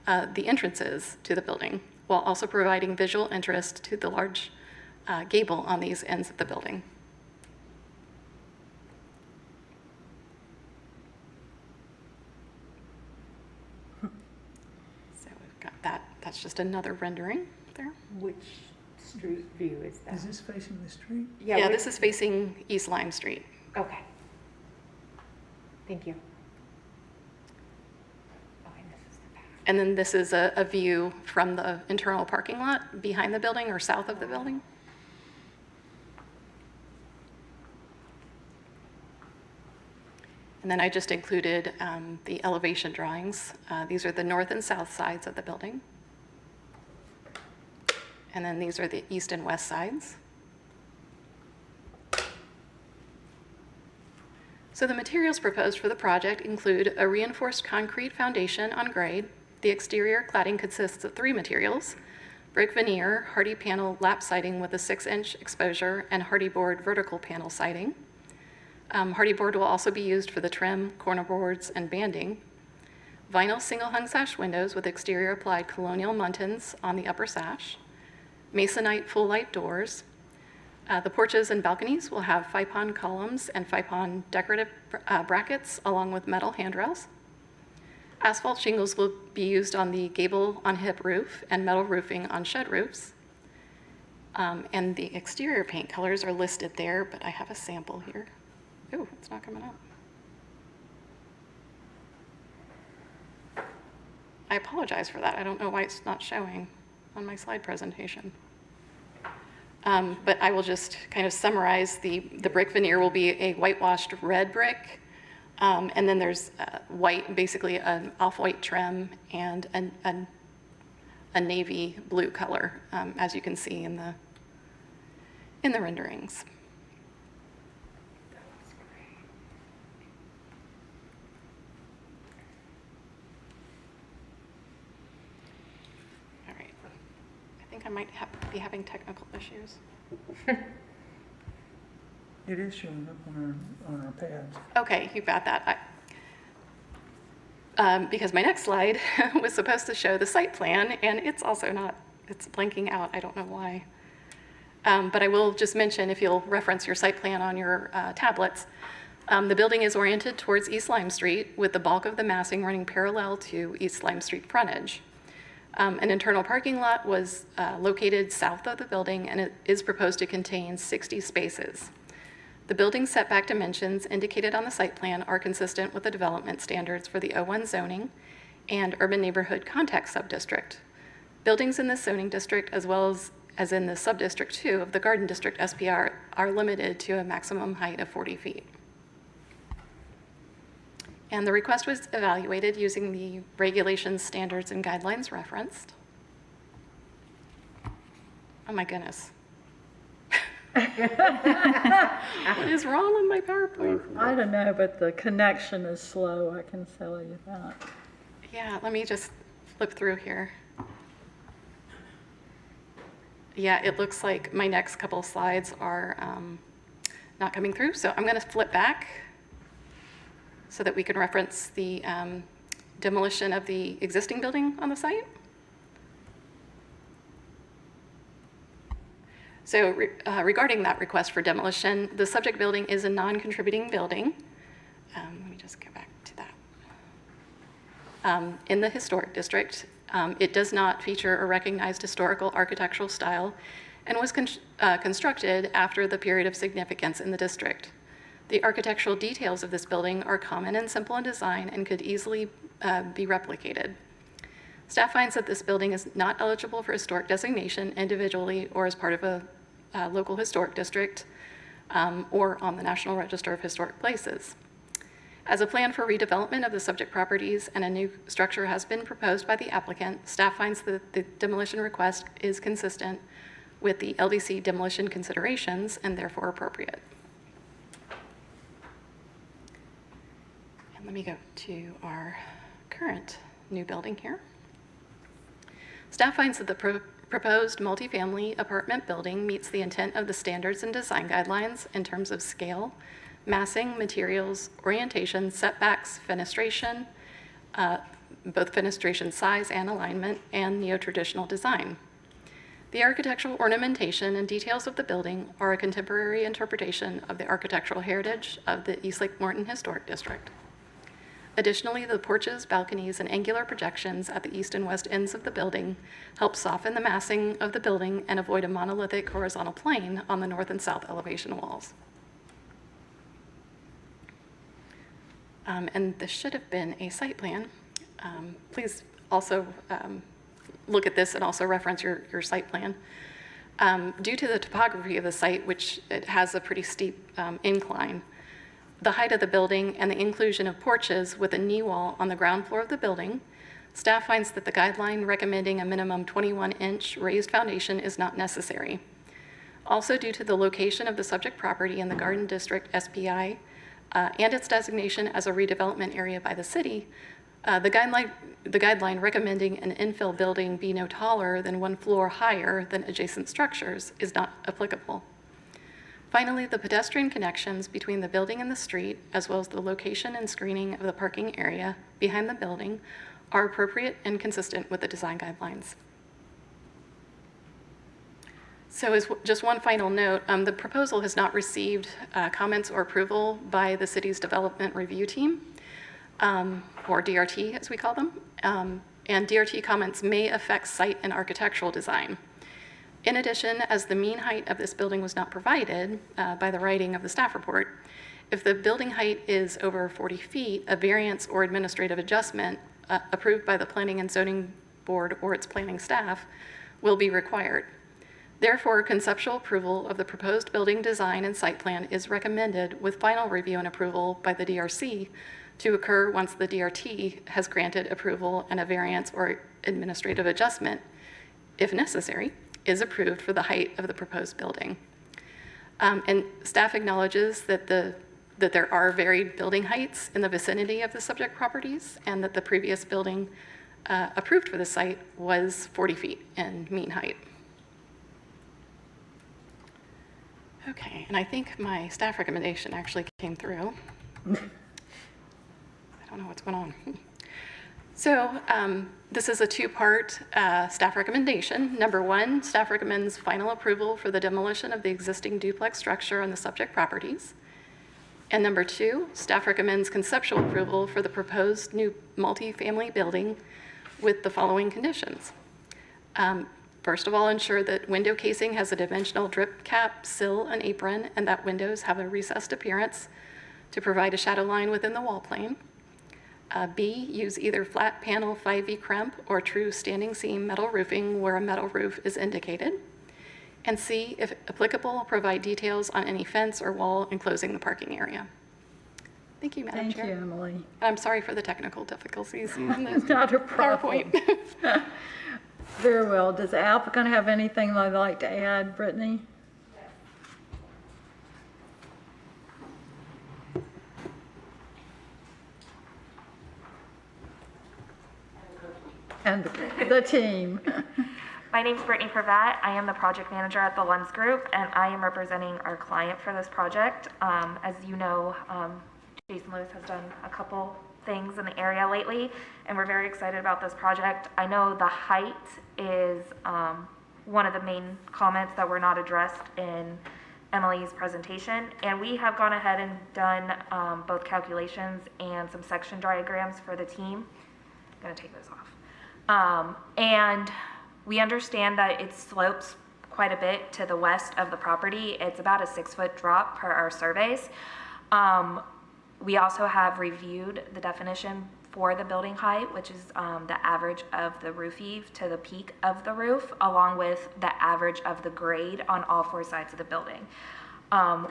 the entrances to the building, while also providing visual interest to the large gable on these ends of the building. So we've got that. That's just another rendering there. Which street view is that? Is this facing the street? Yeah, this is facing East Lime Street. Okay. Thank you. And then this is a view from the internal parking lot behind the building or south of the building. And then I just included the elevation drawings. These are the north and south sides of the building. And then these are the east and west sides. So the materials proposed for the project include a reinforced concrete foundation on grade. The exterior cladding consists of 3 materials: brick veneer, hardy panel lap siding with a 6-inch exposure, and hardy board vertical panel siding. Hardy board will also be used for the trim, corner boards, and banding. Vinyl single hung sash windows with exterior applied colonial muntins on the upper sash. Masonite full light doors. The porches and balconies will have FIPON columns and FIPON decorative brackets along with metal handrails. Asphalt shingles will be used on the gable on hip roof and metal roofing on shed roofs. And the exterior paint colors are listed there, but I have a sample here. Oh, it's not coming up. I apologize for that. I don't know why it's not showing on my slide presentation. But I will just kind of summarize. The brick veneer will be a whitewashed red brick. And then there's white, basically an off-white trim and a navy blue color, as you can see in the renderings. All right. I think I might be having technical issues. It is showing up on our pads. Okay, you got that. Because my next slide was supposed to show the site plan, and it's also not, it's blanking out. I don't know why. But I will just mention, if you'll reference your site plan on your tablets, the building is oriented towards East Lime Street with the bulk of the massing running parallel to East Lime Street frontage. An internal parking lot was located south of the building, and it is proposed to contain 60 spaces. The building setback dimensions indicated on the site plan are consistent with the development standards for the O1 zoning and urban neighborhood context subdistrict. Buildings in this zoning district, as well as in the subdistrict 2 of the Garden District SPR, are limited to a maximum height of 40 feet. And the request was evaluated using the regulations, standards, and guidelines referenced. Oh my goodness. What is wrong with my PowerPoint? I don't know, but the connection is slow, I can tell you that. Yeah, let me just flip through here. Yeah, it looks like my next couple of slides are not coming through, so I'm going to flip back so that we can reference the demolition of the existing building on the site. So regarding that request for demolition, the subject building is a non-contributing building. Let me just go back to that. In the historic district, it does not feature a recognized historical architectural style and was constructed after the period of significance in the district. The architectural details of this building are common and simple in design and could easily be replicated. Staff finds that this building is not eligible for historic designation individually or as part of a local historic district or on the National Register of Historic Places. As a plan for redevelopment of the subject properties and a new structure has been proposed by the applicant, staff finds that the demolition request is consistent with the LDC demolition considerations and therefore appropriate. And let me go to our current new building here. Staff finds that the proposed multifamily apartment building meets the intent of the standards and design guidelines in terms of scale, massing, materials, orientation, setbacks, fenestration, both fenestration size and alignment, and neo-traditional design. The architectural ornamentation and details of the building are a contemporary interpretation of the architectural heritage of the East Lake Morton Historic District. Additionally, the porches, balconies, and angular projections at the east and west ends of the building help soften the massing of the building and avoid a monolithic horizontal plane on the north and south elevation walls. And this should have been a site plan. Please also look at this and also reference your site plan. Due to the topography of the site, which it has a pretty steep incline, the height of the building, and the inclusion of porches with a knee wall on the ground floor of the building, staff finds that the guideline recommending a minimum 21-inch raised foundation is not necessary. Also, due to the location of the subject property in the Garden District SPI and its designation as a redevelopment area by the city, the guideline recommending an infill building be no taller than 1 floor higher than adjacent structures is not applicable. Finally, the pedestrian connections between the building and the street, as well as the location and screening of the parking area behind the building, are appropriate and consistent with the design guidelines. So as just one final note, the proposal has not received comments or approval by the city's development review team, or DRT as we call them, and DRT comments may affect site and architectural design. In addition, as the mean height of this building was not provided by the writing of the staff report, if the building height is over 40 feet, a variance or administrative adjustment approved by the Planning and Zoning Board or its planning staff will be required. Therefore, conceptual approval of the proposed building design and site plan is recommended with final review and approval by the DRC to occur once the DRT has granted approval and a variance or administrative adjustment if necessary, is approved for the height of the proposed building. And staff acknowledges that there are varied building heights in the vicinity of the subject properties, and that the previous building approved for the site was 40 feet in mean height. Okay, and I think my staff recommendation actually came through. I don't know what's going on. So this is a two-part staff recommendation. Number one, staff recommends final approval for the demolition of the existing duplex structure on the subject properties. And number two, staff recommends conceptual approval for the proposed new multifamily building with the following conditions. First of all, ensure that window casing has a dimensional drip cap, sill, and apron, and that windows have a recessed appearance to provide a shadow line within the wall plane. B, use either flat panel 5V crimp or true standing seam metal roofing where a metal roof is indicated. And C, if applicable, provide details on any fence or wall enclosing the parking area. Thank you, Madam Chair. Thank you, Emily. I'm sorry for the technical difficulties on the Not a problem. PowerPoint. Very well. Does the applicant have anything they'd like to add, Brittany? And the team. My name is Brittany Pravat. I am the project manager at the Lens Group, and I am representing our client for this project. As you know, Jason Lewis has done a couple things in the area lately, and we're very excited about this project. I know the height is one of the main comments that were not addressed in Emily's presentation, and we have gone ahead and done both calculations and some section diagrams for the team. I'm going to take this off. And we understand that it slopes quite a bit to the west of the property. It's about a 6-foot drop per our surveys. We also have reviewed the definition for the building height, which is the average of the roof eave to the peak of the roof, along with the average of the grade on all 4 sides of the building.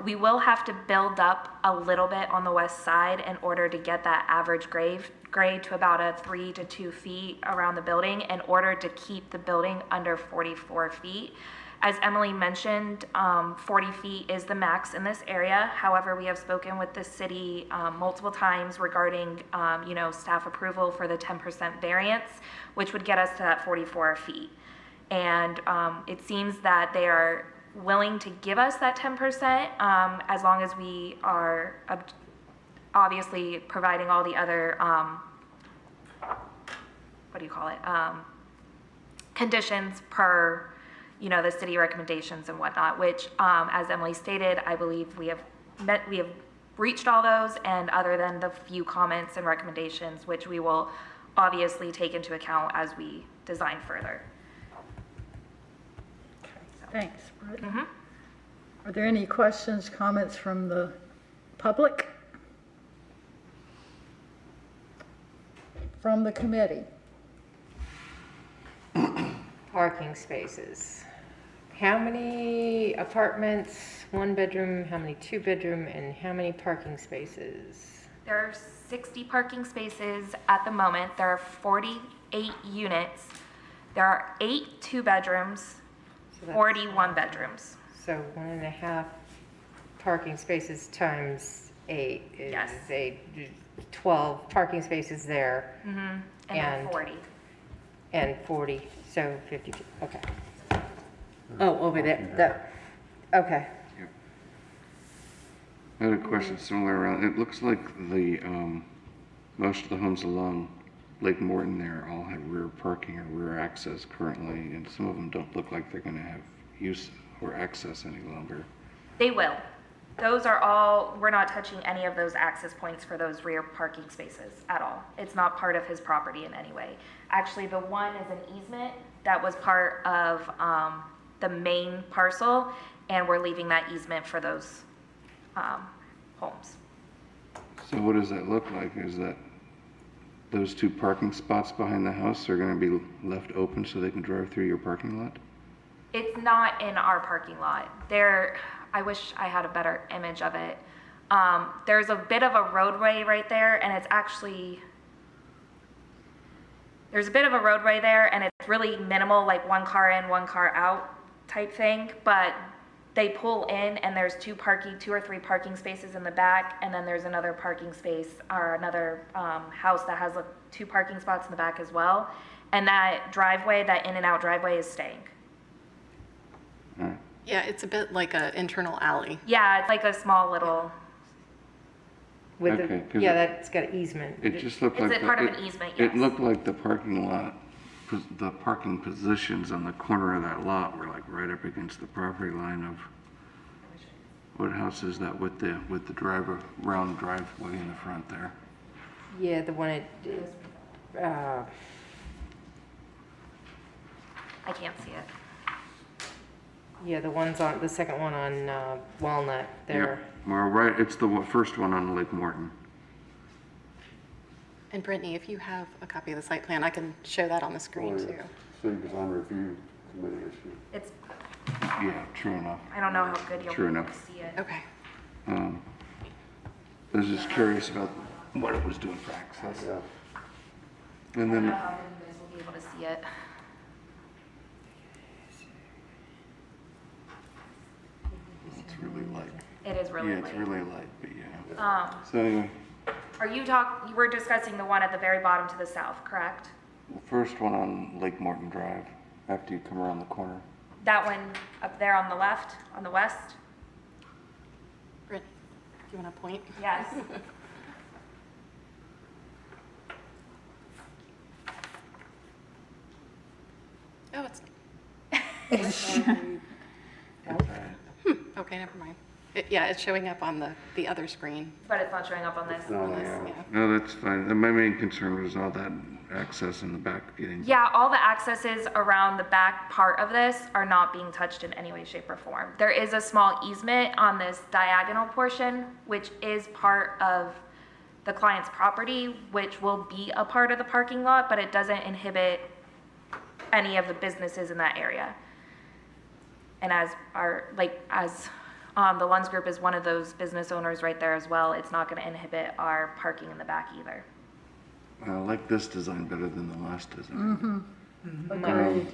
We will have to build up a little bit on the west side in order to get that average grade to about a 3 to 2 feet around the building in order to keep the building under 44 feet. As Emily mentioned, 40 feet is the max in this area. However, we have spoken with the city multiple times regarding, staff approval for the 10% variance, which would get us to that 44 feet. And it seems that they are willing to give us that 10% as long as we are obviously providing all the other, conditions per the city recommendations and whatnot, which, as Emily stated, I believe we have reached all those, and other than the few comments and recommendations, which we will obviously take into account as we design further. Thanks, Brittany. Are there any questions, comments from the public? From the committee? Parking spaces. How many apartments, 1-bedroom, how many 2-bedroom, and how many parking spaces? There are 60 parking spaces at the moment. There are 48 units. There are 8 2-bedrooms, 40 1-bedrooms. So 1.5 parking spaces times 8 is a 12 parking spaces there. And then 40. And 40, so 52, okay. Oh, over there, okay. I had a question similar around, it looks like the, most of the homes along Lake Morton there all have rear parking or rear access currently, and some of them don't look like they're gonna have use or access any longer. They will. Those are all, we're not touching any of those access points for those rear parking spaces at all. It's not part of his property in any way. Actually, the one is an easement that was part of the main parcel, and we're leaving that easement for those homes. So what does that look like? Is that those 2 parking spots behind the house are gonna be left open so they can drive through your parking lot? It's not in our parking lot. I wish I had a better image of it. There's a bit of a roadway right there, and it's actually, there's a bit of a roadway there, and it's really minimal, like one car in, one car out type thing, but they pull in and there's two or three parking spaces in the back, and then there's another parking space or another house that has 2 parking spots in the back as well. And that driveway, that in and out driveway is staying. Yeah, it's a bit like an internal alley. Yeah, it's like a small little, With Okay, 'cause yeah, that's got easement. It just looked It's like. a part of an easement, yes. It looked like the parking lot, the parking positions on the corner of that lot were like right up against the property line of, what house is that with the round driveway in the front there? Yeah, the one at, I can't see it. yeah, the second one on Walnut there. Yeah, well, right, it's the first one on Lake Morton. And Brittany, if you have a copy of the site plan, I can show that on the screen too. City Design Review Committee issue. It's, Yeah, true enough. I don't know how good you'll True be able to enough. see it. Okay. I was just curious about what it was doing for access. Yeah. And I don't then, know how good you guys will be able to see it. it's really light. It is really Yeah, late. it's really light, but yeah. So anyway, You were discussing the one at the very bottom to the south, correct? the first one on Lake Morton Drive, after you come around the corner. That one up there on the left, on the west? Brittany, do you want to point? Yes. Oh, it's, That's all right. okay, never mind. Yeah, it's showing up on the other screen. But it's not showing up on this. No, Yeah. No, that's fine. My main concern was all that access in the back getting. Yeah, all the accesses around the back part of this are not being touched in any way, shape, or form. There is a small easement on this diagonal portion, which is part of the client's property, which will be a part of the parking lot, but it doesn't inhibit any of the businesses in that area. And the Lunds Group is one of those business owners right there as well, it's not gonna inhibit our parking in the back either. I like this design better than the last design. Agreed.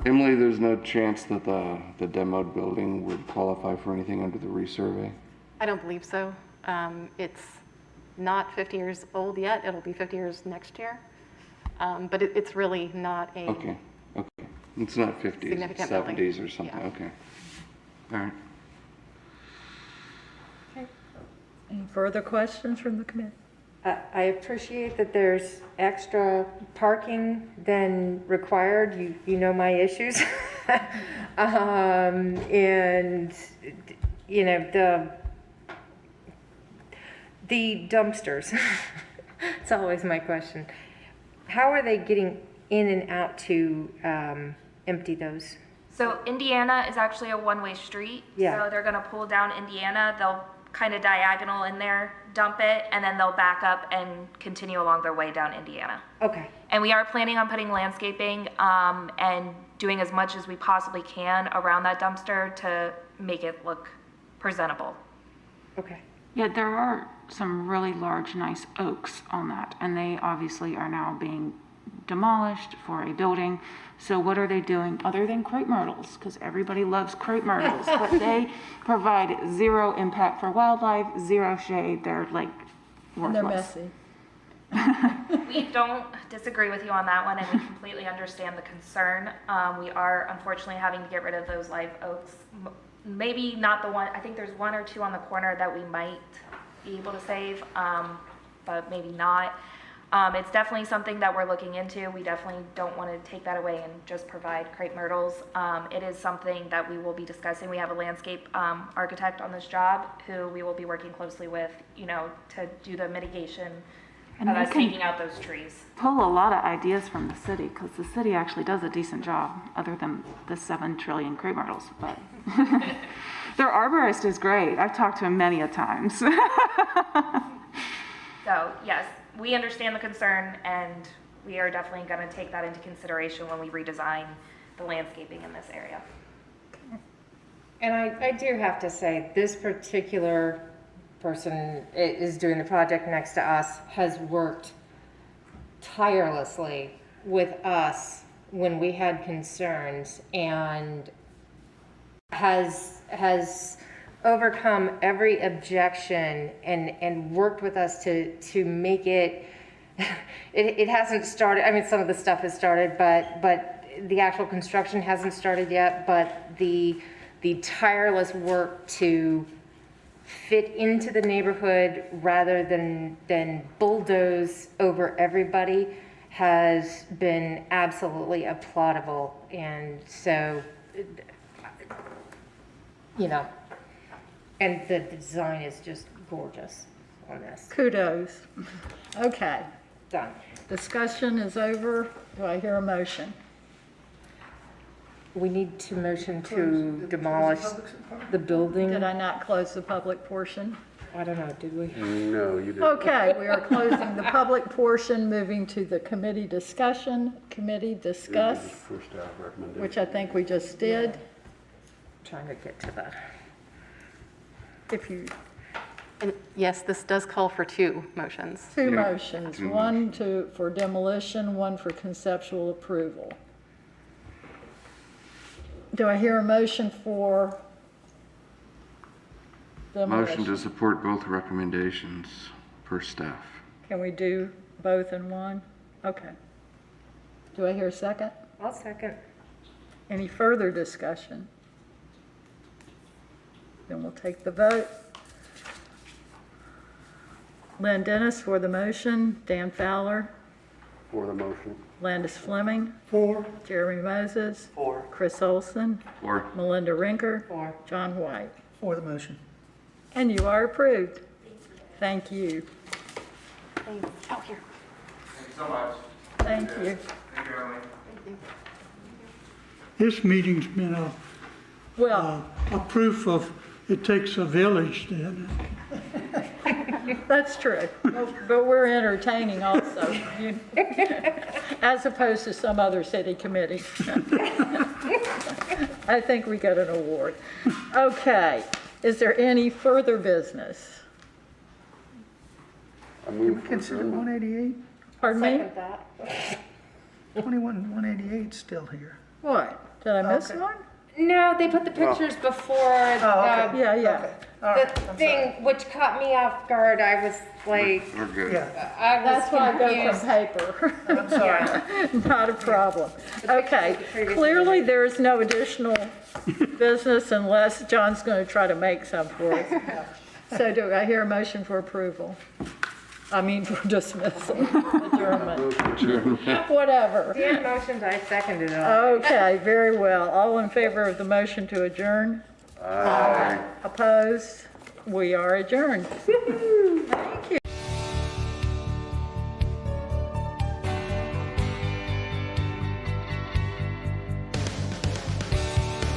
Emily, there's no chance that the demoed building would qualify for anything under the resurvey? I don't believe so. It's not 50 years old yet. It'll be 50 years next year. But it's really not a. Okay. It's not 50s, it's Significant building. 70s or something, Yeah. okay. All right. Any further questions from the committee? I appreciate that there's extra parking than required. You know my issues. And, you know, the dumpsters, it's always my question. How are they getting in and out to empty those? So Indiana is actually a one-way street. Yeah. So they're gonna pull down Indiana, they'll kind of diagonal in there, dump it, and then they'll back up and continue along their way down Indiana. Okay. And we are planning on putting landscaping and doing as much as we possibly can around that dumpster to make it look presentable. Okay. Yeah, there are some really large, nice oaks on that, and they obviously are now being demolished for a building. So what are they doing other than crepe myrtles? Because everybody loves crepe myrtles, but they provide zero impact for wildlife, zero shade. They're like And they're worthless. messy. We don't disagree with you on that one, and we completely understand the concern. We are unfortunately having to get rid of those live oaks. Maybe not the one, I think there's one or two on the corner that we might be able to save, but maybe not. It's definitely something that we're looking into. We definitely don't want to take that away and just provide crepe myrtles. It is something that we will be discussing. We have a landscape architect on this job who we will be working closely with, you know, to do the mitigation And of they us can taking out those trees. pull a lot of ideas from the city, because the city actually does a decent job, other than the 7 trillion crepe myrtles, but their arborist is great. I've talked to him many a times. So yes, we understand the concern, and we are definitely going to take that into consideration when we redesign the landscaping in this area. And I do have to say, this particular person is doing the project next to us, has worked tirelessly with us when we had concerns and has overcome every objection and worked with us to make it, it hasn't started, I mean, some of the stuff has started, but the actual construction hasn't started yet, but the tireless work to fit into the neighborhood rather than bulldoze over everybody has been absolutely applaudable. And so, you know, and the design is just gorgeous on this. Kudos. Okay, Done. discussion is over. Do I hear a motion? We need to motion to demolish the building. Did I not close the public portion? I don't know, did we? No, you didn't. Okay, we are closing the public portion, moving to the committee discussion. Committee discuss, For staff recommendation. which I think we just did. Trying to get to that. If you, And yes, this does call for two motions. two motions, one for demolition, one for conceptual approval. Do I hear a motion for demolition? Motion to support both recommendations per staff. Can we do both in one? Okay. Do I hear a second? I'll second. Any further discussion? Then we'll take the vote. Lynn Dennis for the motion, Dan Fowler, For the motion. Landis Fleming, For, Jeremy Moses, Chris Olson, Or Melinda Rinker, For. John White. For the motion. And you are approved. Thank you. Oh, here. Thank you so much. Thank you. Thank you, Emily. this meeting's been Well, a proof of, it takes a village, doesn't it? that's true, but we're entertaining also, as opposed to some other city committee. I think we get an award. Okay, is there any further business? I Did move we for consider adjournment. 188? Pardon me? Second that. 188 still here. What, did I miss Okay. one? No, they put the pictures before Oh, okay. Yeah, yeah. All the right, I'm thing, which caught me off guard. I was like, We're good. Yeah, I was That's why I go confused. from paper. I'm sorry. Not a problem. Okay, clearly there is no additional business unless John's going to try to make some for us. So do I hear a motion for approval? I mean for dismissal, adjournment, whatever. Dan motioned, I seconded it all. Okay, very well. All in favor of the motion to adjourn? Aye. Opposed? We are adjourned.